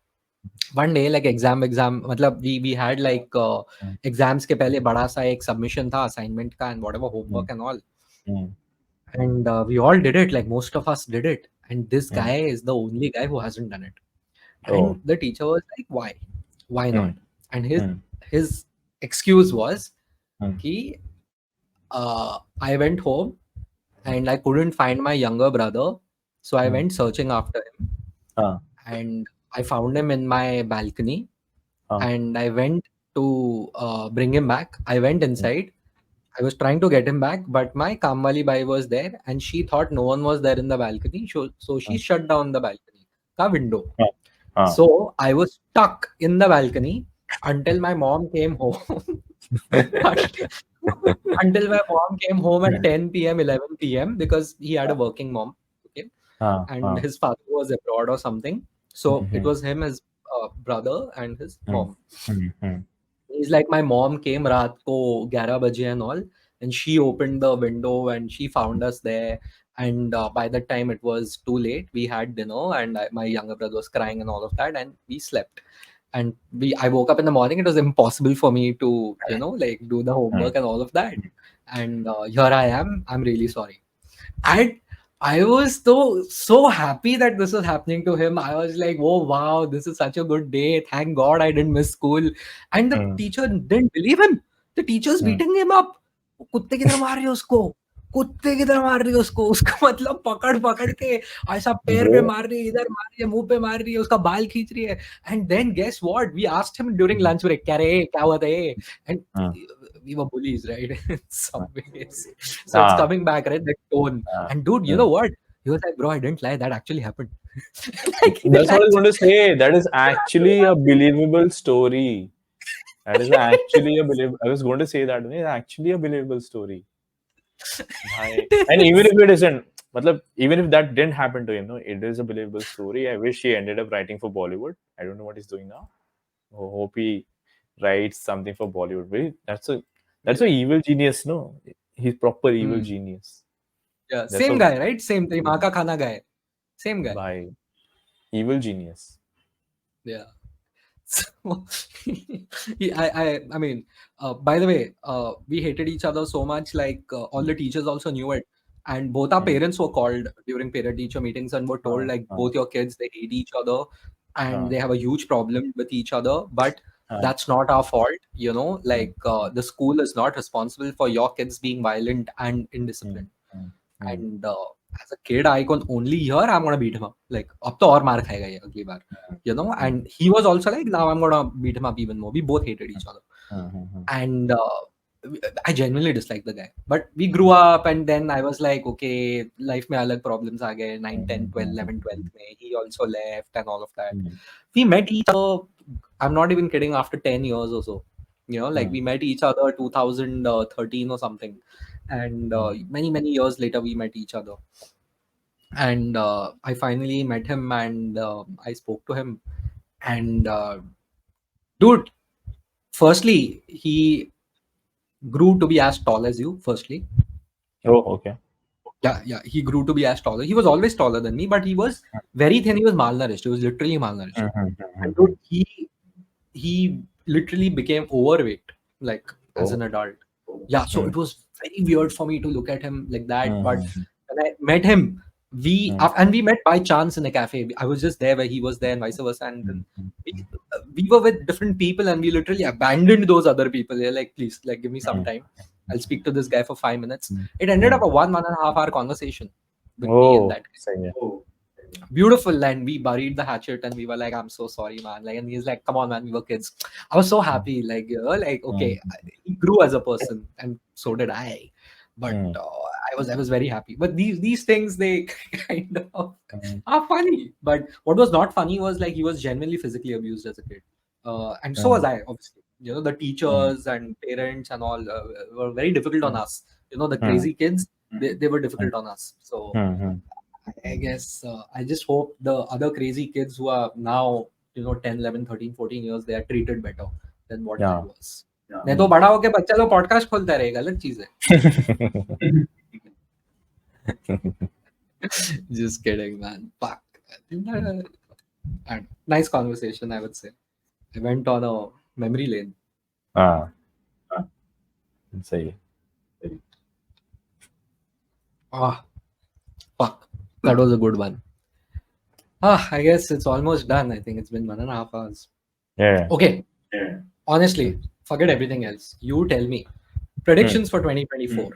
A: one day, like exam मतलब we had like
B: hmm
A: exams के पहले बड़ा सा एक submission था assignment का and whatever
B: hmm
A: homework and all,
B: hmm
A: and we all did it, like most of us did it, and this
B: hmm
A: guy is the only guy who hasn't done it.
B: O
A: And the teacher was like, why not?
B: Hmm
A: And
B: hmm
A: his excuse was
B: हम्म
A: कि I went home and I couldn't find my younger brother, so I
B: hmm
A: went searching after him,
B: हाँ
A: and I found him in my balcony,
B: हाँ
A: and I went to bring him back. I went
B: hmm
A: inside. I was trying to get him back, but my Kamwali bai was there, and she thought no one was there in the balcony. So she
B: hmm,
A: shut down the balcony, ka window.
B: हाँ हाँ
A: So I was stuck in the balcony until my mom came home. But until my mom came home at 10 p.m., 11 p.m. because he had a working mom. Okay,
B: हाँ
A: and
B: हाँ
A: his father was abroad or something. So it
B: hmm
A: was him, his brother, and his
B: hmm
A: mom.
B: Hmm
A: He's like, my mom came raat ko 11 baje and all, and she opened the window and she found us there. And by that time, it was too late. We had dinner, and my younger brother was crying and all of that, and we slept. And I woke up in the morning. It was impossible for me to, like do the homework and all of that. And here I am. I'm really sorry. And I was so happy that this was happening to him. I was like, oh wow, this is such a good day. Thank God I didn't miss school. And the
B: hmm
A: teacher didn't believe him. The teacher's
B: hmm
A: beating him up. कुत्ते की तरह मार रही है उसको, कुत्ते की तरह मार रही है उसको, उसका मतलब पकड़ पकड़ के ऐसा पैर पे
B: bro
A: मार रही है, इधर मार रही है, मुंह पे मार रही है, उसका बाल खींच रही है. And then guess what? We asked him during lunch break, क्या रे, क्या हुआ था ये? And
B: हाँ
A: we were bullies, right? In some ways. So it's
B: हाँ
A: coming back, right? That tone.
B: हाँ
A: And dude, you know
B: हाँ.
A: what? He was like, bro, I didn't lie. That actually happened. Like, it
B: That's what I was going
A: actually,
B: to say. That is
A: actually
B: actually a
A: happened.
B: believable story. That is actually a believable. I was going to say that. It's actually a believable story. Bhai. And even if it isn't, matlab, even if that didn't happen to him, no, it is a believable story. I wish he ended up writing for Bollywood. I don't know what he's doing now. Hope he writes something for Bollywood. Really, that's a evil genius, no? He's proper evil
A: Hmm.
B: genius.
A: Yeah,
B: That's
A: same
B: a
A: guy, right? Same thing. Maa ka khana guy. Same guy.
B: by evil genius.
A: Yeah. So, I mean, by the way, we hated each other so much. Like all the teachers also knew it, and both our
B: Hmm.
A: parents were called during parent-teacher meetings and were told
B: Uh,
A: like
B: uh,
A: both your kids they hate each other, and
B: uh,
A: they have a huge problem with each other. But
B: uh,
A: that's not our fault,
B: mm,
A: Like the school is not responsible for your kids being violent and
B: mm,
A: indisciplined.
B: mm, mm,
A: And as a kid, I can only hear I'm gonna beat him up. Like, अब तो और मार खाएगा ये अगली बार,
B: mm,
A: And he was also like, now I'm gonna beat him up even more. We both hated each other,
B: mm,
A: and I genuinely disliked the guy. But we grew up, and then I was like, okay, life में अलग problems आ गए. 9, 10, 12, 11, 12 में. He also left and all of that.
B: mm,
A: We met each other. I'm not even kidding. After 10 years or so, like
B: mm,
A: we met each other 2013 or something, and
B: mm,
A: many years later we met each other. And I finally met him, and I spoke to him, and dude, firstly, he grew to be as tall as you. Firstly,
B: oh, okay.
A: yeah, he grew to be as taller. He was always taller than me, but he was very thin. He was malnourished. He was literally malnourished. And dude, he literally became overweight, like as
B: Oh.
A: an adult. Yeah, so
B: Mm,
A: it was very weird for me to look at him like that. But
B: mm,
A: when I met him,
B: mm,
A: and we met by chance in a cafe. I was just there where he was there, and vice versa. And then
B: mm,
A: we, we were with different people, and we literally abandoned those other people. They're like, please, like, give me some
B: mm,
A: time. I'll speak to this guy for 5 minutes.
B: mm,
A: It ended up
B: mm.
A: a 1.5 hour conversation with me and
B: Oh,
A: that guy.
B: सही है.
A: Beautiful, and we buried the hatchet, and we were like, I'm so sorry, man. Like, and he's like, come on, man, we were kids. I was so
B: Mm,
A: happy, like, like, okay,
B: mm,
A: he grew as a person, and so did I. But
B: mm,
A: I was very happy. But these things, they kind of
B: mm,
A: are funny. But what was not funny was like he was genuinely physically abused as a kid, and so was
B: mm,
A: I. Obviously, the
B: mm,
A: teachers and parents and all were very difficult on us. The
B: mm,
A: crazy kids, they were
B: mm,
A: difficult on us. So
B: mm,
A: I guess I just hope the other crazy kids who are now, 10, 11, 13, 14 years, they are treated better than what I
B: yeah.
A: was. नहीं तो बड़ा होके बच्चा तो podcast खोलता रहेगा, अलग चीज है. Just kidding, man. Fuck. Nice conversation, I would say. I went on a memory lane.
B: हाँ, सही है.
A: Ah, fuck. That was a good one. I guess it's almost done. I think it's been 1.5 hours.
B: Yeah.
A: Okay. Honestly, forget everything else. You tell me. Predictions for 2024.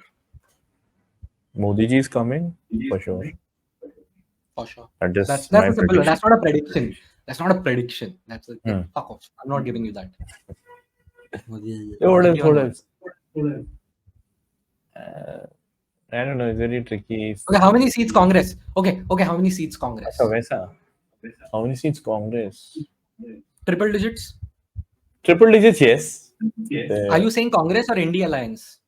B: Modi ji is coming for sure.
A: For sure.
B: That
A: That's
B: is
A: that's
B: my
A: a simple one.
B: prediction.
A: That's not a prediction. That's not a prediction. That's
B: Hmm.
A: fuck off. I'm not giving you that.
B: Yeah, what
A: I'll give
B: else?
A: you one
B: What
A: more.
B: else? I don't know. It's very tricky.
A: Okay, how many seats Congress? Okay, how many seats
B: अच्छा
A: Congress?
B: वैसा. How many seats Congress?
A: Triple digits?
B: Triple digits, yes.
A: Are you saying Congress or India Alliance?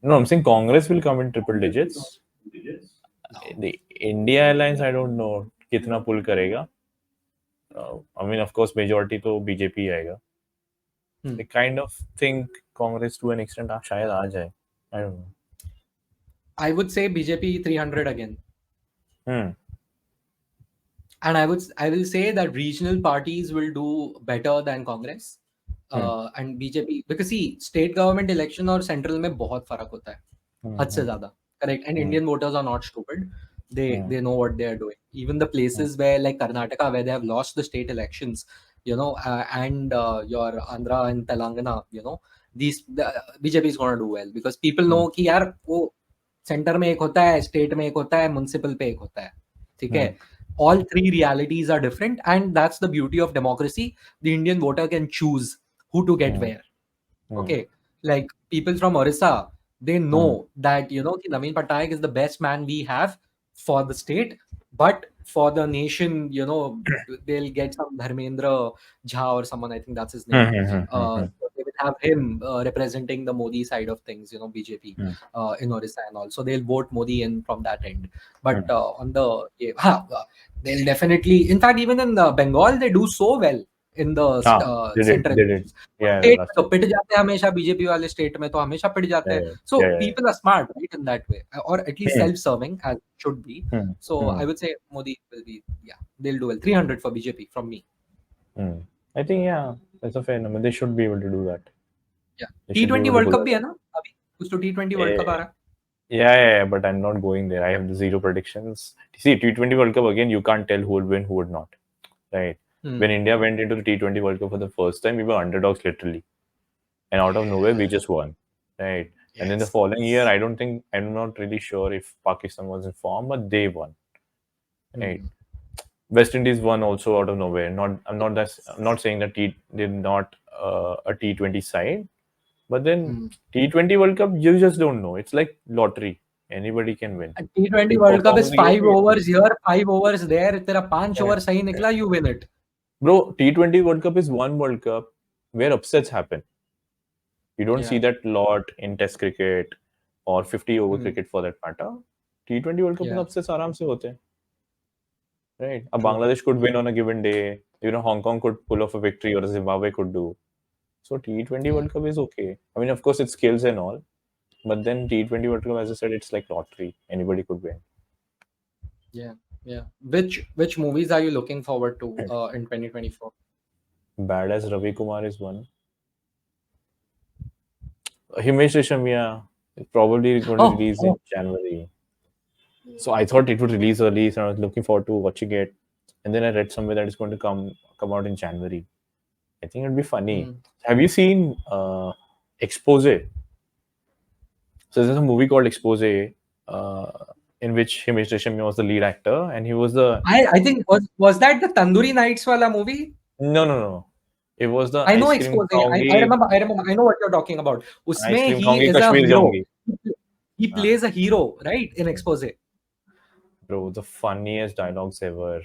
B: No, I'm saying Congress will come in triple digits.
A: No.
B: The India Alliance, I don't know कितना pull करेगा. I mean, of course, majority तो BJP आएगा.
A: Hmm.
B: I kind of think Congress to an extent शायद आ जाए. I don't know.
A: I would say BJP 300 again.
B: Hmm.
A: And I will say that regional parties will do better than Congress
B: Hmm.
A: and BJP, because see, state government election और central में बहुत फर्क होता है,
B: Hmm.
A: हद से ज़्यादा. Correct. And
B: Hmm.
A: Indian voters are not stupid.
B: Hmm.
A: They know what they are doing. Even the
B: Hmm.
A: places where, like Karnataka, where they have lost the state elections, and your Andhra and Telangana, the BJP is going to do well, because people
B: Hmm.
A: know कि यार वो centre में एक होता है, state में एक होता है, म्युनिसिपल पे एक होता है. ठीक है.
B: Hmm.
A: All three realities are different, and that's the beauty of democracy. The Indian voter can choose who to get
B: Hmm.
A: where.
B: Hmm.
A: Okay, like people from Orissa, they know
B: Hmm.
A: that ki Naveen Patnaik is the best man we have for the state, but for the nation, they'll get some Dharmendra Jha or someone. I think that's his
B: Hmm.
A: name.
B: Hmm. Hmm.
A: So they will have him representing the Modi side of things, BJP
B: Hmm.
A: in Orissa and all. So they'll vote Modi in from that end. But
B: Hmm.
A: on the they'll definitely, in fact, even in Bengal, they do so well in the
B: Ah, they did.
A: central
B: They did.
A: elections.
B: Yeah,
A: state में
B: last
A: तो
B: time.
A: पिट जाते हैं हमेशा, BJP वाले state में तो हमेशा पिट जाते
B: Yeah,
A: हैं.
B: yeah,
A: so
B: yeah, yeah.
A: People are smart right in that way, और at least
B: Hmm.
A: Self serving as should be.
B: Hmm.
A: So
B: Hmm.
A: I would say Modi will be, yeah, they'll do well. 300 for BJP from me.
B: Hmm. I think yeah, that's a fair number. They should be able to do that.
A: Yeah.
B: They should be
A: T20
B: able to
A: world
B: pull
A: cup
B: that
A: भी है
B: off.
A: ना अभी, कुछ तो T20 world
B: Eh,
A: cup आ रहा है.
B: yeah, but I'm not going there. I have the zero predictions. See, T20 World Cup again, you can't tell who would win, who would not. Right? When India went into the T20 World Cup for the first time, we were underdogs literally. And out of nowhere, we just won. Right? And then the
A: Yes.
B: following year, I'm not really sure if Pakistan was in form, but they won. Right? West Indies won also out of nowhere. I'm not saying that they're not a T20 side, but then T20 World Cup you just don't know. It's like lottery. Anybody can win.
A: T20
B: You
A: world cup
B: perform in
A: is
B: the game,
A: 5
B: you get
A: overs
B: win.
A: here, 5 overs there. तेरा 5
B: Yeah.
A: Over सही निकला, you win it.
B: Bro, T20 World Cup is one World Cup where upsets happen. You don't see
A: Yeah.
B: that lot in Test cricket or 50 over cricket for that matter. T20 World Cup में
A: Yeah.
B: upsets आराम से होते हैं. Right?
A: True.
B: Bangladesh could win on a given day. Hong Kong could pull off a victory or Zimbabwe could do. So T20
A: Yeah.
B: World Cup is okay. I mean, of course, it's skills and all. But then T20 World Cup, as I said, it's like lottery. Anybody could win.
A: Yeah. Yeah. Which movies are you looking forward to in 2024?
B: Bad as Ravi Kumar is one. Himesh Reshammiya is probably going to release in
A: Oh,
B: January. So I thought it would release early, so I was looking forward to watching it. And then I read somewhere that it's going to come out in January. I think it'd be funny. Have you seen Expose? So there's a movie called Expose, uh, in which Himesh Reshammiya was the lead actor, and he was the
A: I think was that the Tandoori Nights wala movie?
B: no. It was the
A: I know
B: ice cream
A: Expose. I
B: खाओगे,
A: remember. I remember. I know what you're talking about.
B: ice
A: उसमें
B: cream
A: he
B: खाओगे
A: is a
B: Kashmir
A: hero.
B: जाऊंगी.
A: He
B: हाँ,
A: plays a hero, right, in Expose.
B: bro, the funniest dialogues ever.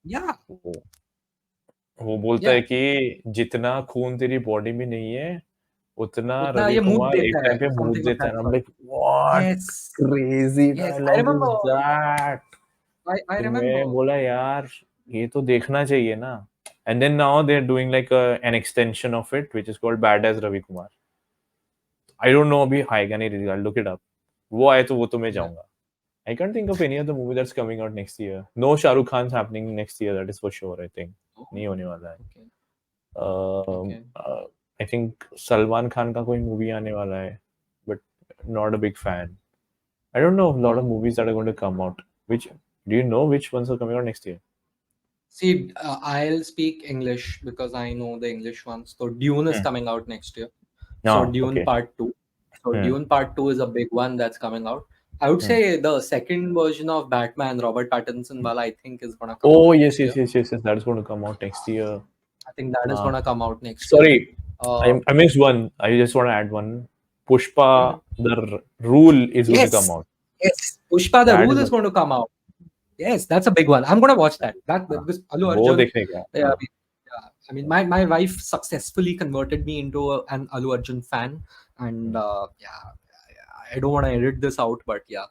A: Yeah.
B: वो वो बोलता है
A: Yeah.
B: कि जितना खून तेरी बॉडी में नहीं है उतना
A: उतना
B: रवि
A: ये मूड
B: कुमार एक
A: देता
B: टाइम
A: है.
B: पे मूव
A: Something of
B: देता है.
A: that
B: I'm
A: sort.
B: like, what
A: Yes.
B: crazy
A: Yes. I
B: dialogue
A: remember.
B: is that?
A: I
B: तो मैं
A: remember.
B: बोला यार ये तो देखना चाहिए ना. And then now they're doing like an extension of it which is called Bad as Ravi Kumar. I don't know अभी आएगा नहीं रहेगा. I'll look it up. वो आए तो वो तो मैं
A: Yeah.
B: जाऊंगा. I can't think of any other movie that's coming out next year. No Shah Rukh Khan's happening next year. That is for sure. I think
A: Oh,
B: नहीं होने वाला है.
A: okay.
B: Um,
A: Okay.
B: uh, I think Salman Khan का कोई movie आने वाला है, but not a big fan. I don't know a lot of movies that are going to come out. Which do you know which ones are coming out next year?
A: See, I'll speak English because I know the English ones. So Dune is
B: Hmm.
A: coming out next year. So
B: No,
A: Dune
B: okay.
A: Part 2. So
B: Hmm.
A: Dune Part 2 is a big one that's coming out. I would
B: Hmm.
A: say the second version of Batman, Robert Pattinson wala, I think is gonna come
B: Oh
A: out
B: yes,
A: next
B: yes,
A: year.
B: yes, yes, yes. That is going to come out next year.
A: I think that is
B: Uh,
A: gonna come out next year.
B: Sorry, I missed one. I just want to add one. Pushpa,
A: Mhm.
B: the rule is going to come
A: Yes,
B: out.
A: yes. Pushpa the
B: That
A: Rule
B: is
A: is
B: going
A: going to come out. Yes, that's a big one. I'm gonna watch that. That
B: हाँ,
A: because Allu
B: वो
A: Arjun.
B: देखने का.
A: Yeah,
B: हाँ.
A: I mean, my wife successfully converted me into an Allu Arjun fan, and yeah, I don't want to edit this out, but yeah,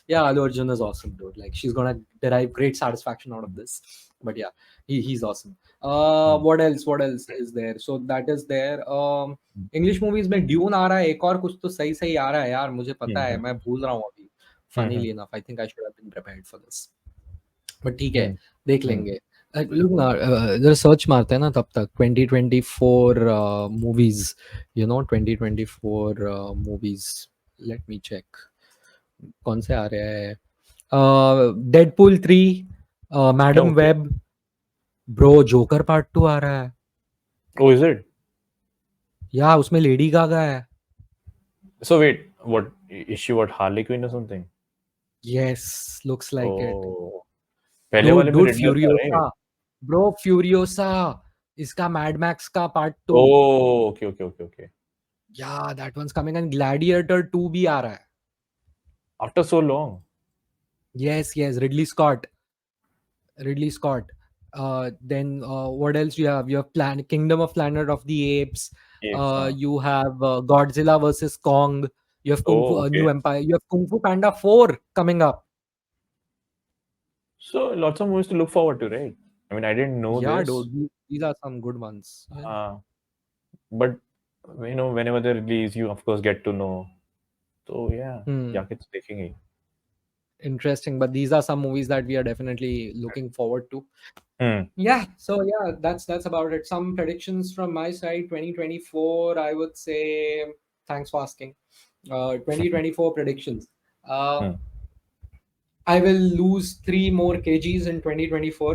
A: yeah, Allu Arjun is awesome, dude. Like she's gonna derive great satisfaction out of this. But yeah, he's awesome.
B: Hmm.
A: What else? What else is there? So that is there. English movies में dune आ रहा है, एक और कुछ तो सही सही आ रहा है यार, मुझे पता है,
B: Hmm.
A: मैं भूल रहा हूँ अभी.
B: Hmm.
A: Funnily enough I think I should have been prepared for this, but ठीक है,
B: Hmm.
A: देख
B: Hmm.
A: लेंगे. लोग ना जरा सर्च मारते हैं ना तब तक 2024 movies, 2024 movies. Let me check कौन से आ रहे हैं. Deadpool 3, madam
B: Okay.
A: Web, bro Joker part 2 आ रहा है.
B: Oh, is it?
A: या उसमें लेडी गागा है.
B: So wait, what is she? What Harley Quinn or something?
A: Yes, looks like it.
B: Oh, पहले
A: डूड
B: वाले में
A: डूड
B: रिडलर था,
A: फ्यूरियोसा,
B: right?
A: ब्रो फ्यूरियोसा, इसका मैड मैक्स का part 2.
B: Oh, okay, okay, okay, okay.
A: या that one's coming, and Gladiator 2 भी आ रहा है.
B: After so long.
A: Yes, yes, Ridley Scott. Ridley Scott. Then what else you have? You have Kingdom of Planet of the Apes.
B: Apes, huh?
A: You have Godzilla versus Kong. You have Kung Fu,
B: Oh,
A: New
B: okay.
A: Empire. You have Kung Fu Panda 4 coming up.
B: So lots of movies to look forward to, right? I mean, I didn't know
A: Yeah,
B: this.
A: dude, these are some good ones. Yeah.
B: But whenever they release, you of course get to know. So yeah,
A: Hmm.
B: जाके तो देखेंगे.
A: Interesting, but these are some movies that we are definitely looking forward to.
B: Hmm.
A: Yeah, so yeah, that's about it. Some predictions from my side. 2024, I would say. Thanks for asking. 2024 predictions. Uh,
B: Hmm.
A: I will lose 3 more kgs in 2024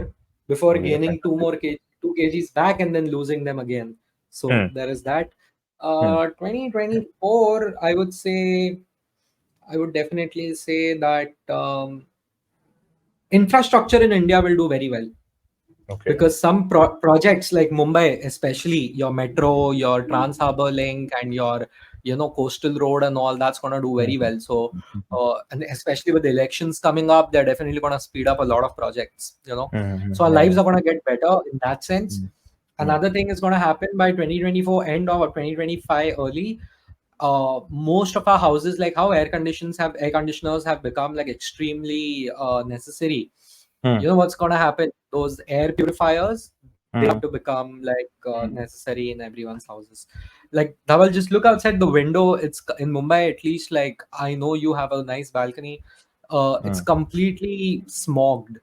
A: before
B: Okay,
A: gaining
B: fantastic.
A: 2 kgs back and then losing them again. So
B: Hmm.
A: there is that.
B: Hmm.
A: 2024, I would definitely say that infrastructure in India will do very well.
B: Okay.
A: Because some projects like Mumbai, especially your metro, your Trans Harbour Link, and your coastal road and all, that's gonna do very
B: Hmm.
A: well. So, and especially with the elections coming up, they're definitely gonna speed up a lot of projects. So our
B: Yeah,
A: lives
B: yeah.
A: are gonna get better in that sense.
B: Hmm. Hmm.
A: Another thing is gonna happen by 2024 end or 2025 early. Most of our houses, like how air conditioners have become like extremely necessary.
B: Hmm.
A: You know what's gonna happen? Those air purifiers, they
B: Hmm.
A: have to become like necessary in everyone's houses. Like Dhaval, just look outside the window. It's in Mumbai, at least. Like I know you have a nice balcony. It's
B: Hmm.
A: completely smogged.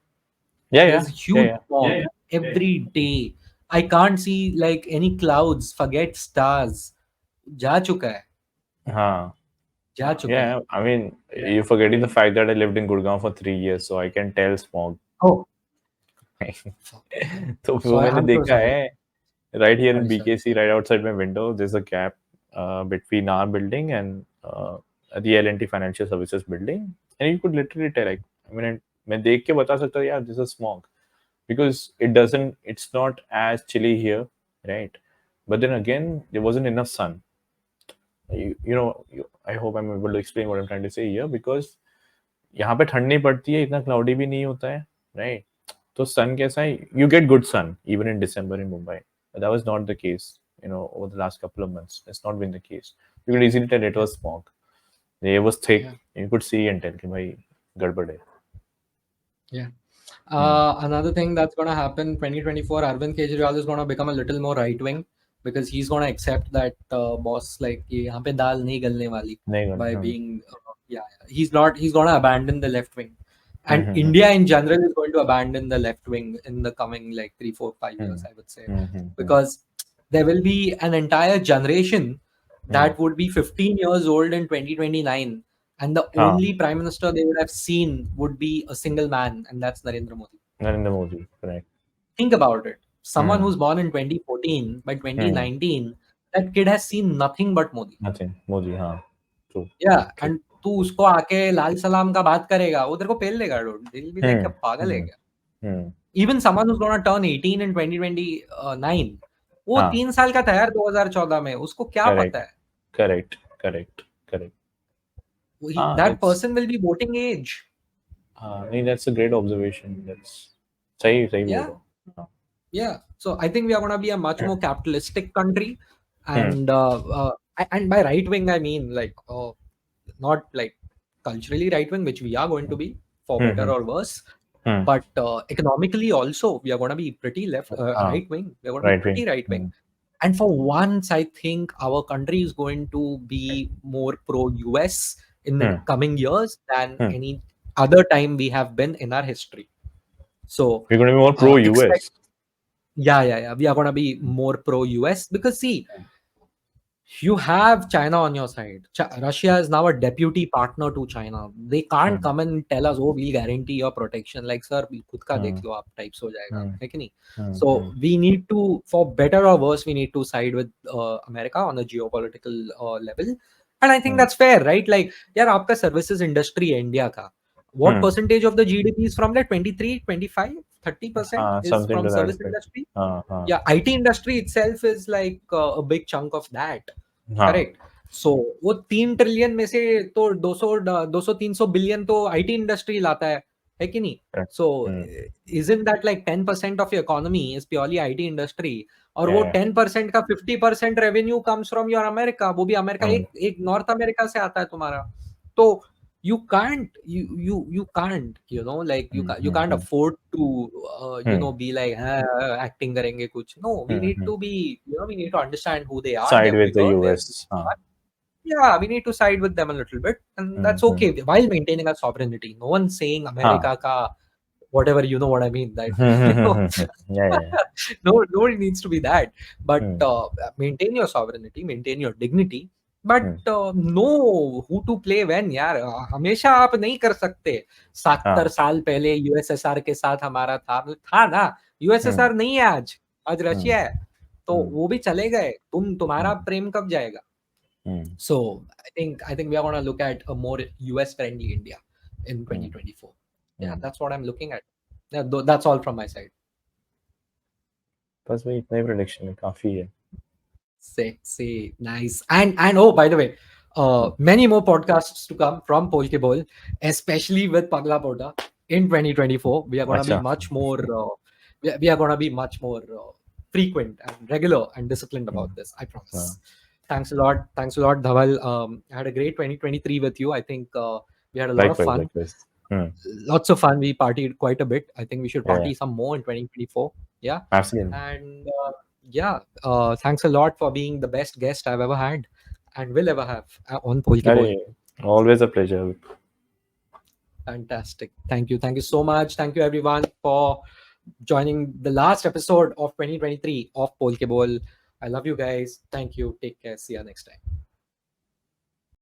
B: Yeah,
A: There's
B: yeah, yeah,
A: huge
B: yeah.
A: smog every day. I can't see like any clouds. Forget stars. जा चुका है,
B: Huh.
A: जा चुका है.
B: Yeah, I mean,
A: Yeah.
B: you're forgetting the fact that I lived in Gurgaon for 3 years, so I can tell smog.
A: Oh, fuck.
B: तो
A: So
B: वो मैंने
A: I'm so
B: देखा
A: sorry.
B: है. Right here in
A: Sorry, sorry.
B: BKC, right outside my window, there's a gap between our building and the L&T Financial Services building, and you could literally tell, like, I mean, मैं देख के बता सकता हूँ, यार, this is smog, because it's not as chilly here, right? But then again, there wasn't enough sun. I hope I'm able to explain what I'm trying to say here, because यहाँ पे ठंड नहीं पड़ती है, इतना क्लाउडी भी नहीं होता है, राइट? तो सन कैसा है, you get good sun even in December in Mumbai. That was not the case, over the last couple of months. It's not been the case. You could easily tell it
A: Yeah,
B: was smog. The air was thick.
A: yeah,
B: You could see and tell कि भाई गड़बड़ है.
A: yeah.
B: Hmm.
A: Another thing that's going to happen 2024, Arvind Kejriwal is going to become a little more right wing because he's going to accept that boss, like ये यहाँ पे दाल नहीं गलने वाली,
B: नहीं
A: by
B: गड़बड़.
A: being yeah, he's going to abandon the left wing, and
B: Hmm.
A: India in general is going to abandon the left wing in the coming like 3 4 5 years,
B: Hmm.
A: I would say,
B: Hmm.
A: because there will be an entire generation
B: Hmm.
A: that would be 15 years old in 2029, and the
B: हाँ,
A: only prime minister they would have seen would be a single man, and that's Narendra Modi.
B: Narendra Modi, correct.
A: Think about it. Someone
B: Hmm.
A: who's born in 2014, by
B: Hmm.
A: 2019, that kid has seen nothing but Modi.
B: Nothing. Modi, हाँ. True.
A: Yeah,
B: True.
A: and तू उसको आके लाल सलाम का बात करेगा, वो तेरे को पेल लेगा, dude. He'll be like, क्या
B: Hmm.
A: पागल है
B: Hmm.
A: क्या?
B: Hmm.
A: Even someone who's gonna turn 18 in 2029, वो
B: हाँ,
A: 3 साल का था यार 2014 में, उसको क्या पता
B: correct.
A: है?
B: Correct. Correct. Correct.
A: That
B: It's
A: person will be voting age.
B: नहीं, that's a great observation. That's सही सही बोल
A: Yeah.
B: रहा हूँ. हाँ.
A: Yeah, so I think we are going to be a much more capitalistic country,
B: Hmm.
A: and by right wing I mean like not like culturally right wing, which we are going to be for better
B: Hmm.
A: or worse,
B: Hmm.
A: but economically also we are going to be pretty left
B: Ah,
A: right wing. We're going to be
B: right
A: pretty
B: wing.
A: right wing. And for once, I think our country is going to be more pro US in the
B: Hmm.
A: coming years than
B: Hmm.
A: any other time we have been in our history. So
B: We're going to be more pro
A: expect,
B: US.
A: yeah, we are going to be more pro US because see, you have China on your side. Russia is now a deputy partner to China. They can't
B: Hmm.
A: come and tell us, oh, we'll guarantee your protection. Like, sir, खुद का
B: Hmm.
A: देख लो आप types हो जाएगा,
B: Hmm.
A: है कि नहीं?
B: Hmm.
A: So
B: Hmm.
A: we need to, for better or worse, we need to side with America on a geopolitical level. And I think
B: Hmm.
A: that's fair, right? Like, यार आपका services industry है India का. What
B: Hmm.
A: percentage of the GDP is from that? 23, 25, 30% is
B: Something
A: from
B: to that
A: service
B: effect.
A: industry.
B: हाँ.
A: Yeah, IT industry itself is like a big chunk of that.
B: हाँ.
A: Correct. सो वो 3 trillion में से तो 200 300 billion तो IT industry लाता है कि नहीं?
B: Correct.
A: So
B: Hmm.
A: Isn't that like 10% of your economy is purely IT industry, और वो
B: Yeah.
A: 10% का 50% revenue comes from your America, वो भी अमेरिका,
B: Hmm.
A: एक एक नॉर्थ अमेरिका से आता है तुम्हारा. तो you can't, like
B: Hmm.
A: you
B: Hmm.
A: can't
B: Hmm.
A: afford to
B: Hmm.
A: be like acting करेंगे कुछ. No, we
B: Hmm.
A: need
B: Hmm.
A: to be, we need to understand who they are.
B: Side
A: They're
B: with the
A: bigger, they're
B: US.
A: smart. Yeah, we need to side with them a little bit, and
B: Hmm.
A: that's
B: Hmm.
A: okay while maintaining our sovereignty. No one's saying
B: हाँ.
A: America ka whatever, you know what I mean. That
B: Hmm. Hmm. Hmm. Hmm. Hmm. Yeah. Yeah. Yeah.
A: no, nobody needs to be that. But
B: Hmm.
A: maintain your sovereignty, maintain your dignity. But
B: Hmm.
A: know who to play when, यार. हमेशा आप नहीं कर सकते. 70
B: हाँ.
A: साल पहले USSR के साथ हमारा था ना.
B: Hmm.
A: यूएसएसआर नहीं है आज. आज
B: Hmm.
A: रशिया है. तो
B: Hmm.
A: वो भी चले गए. तुम्हारा
B: Hmm.
A: प्रेम कब जाएगा?
B: Hmm.
A: So I think we are going to look at a more US friendly India in
B: Hmm.
A: 2024. Yeah,
B: Hmm.
A: that's what I'm looking at. Yeah, that's all from my side.
B: बस वही नई prediction है काफी है.
A: Sexy, nice. And oh, by the way,
B: Hmm.
A: many more podcasts to come from Polke Bowl, especially with Pagla Potta in 2024. We are going to be
B: अच्छा.
A: much more. We are going to be much more frequent and regular and disciplined
B: Hmm.
A: about this. I
B: हाँ.
A: promise. Thanks a lot. Thanks a lot, Dhaval. I had a great 2023 with you. I think we had a lot of
B: Likewise.
A: fun.
B: Likewise. Hmm.
A: Lots of fun. We partied quite a bit. I think we should
B: Yeah.
A: party some more in 2024. Yeah.
B: Absolutely.
A: And yeah, thanks a lot for being the best guest I've ever had and will ever have on Polke Bowl.
B: अरे, always a pleasure.
A: Fantastic. Thank you. Thank you so much. Thank you, everyone, for joining the last episode of 2023 of Polke Bowl. I love you guys. Thank you. Take care. See you next time.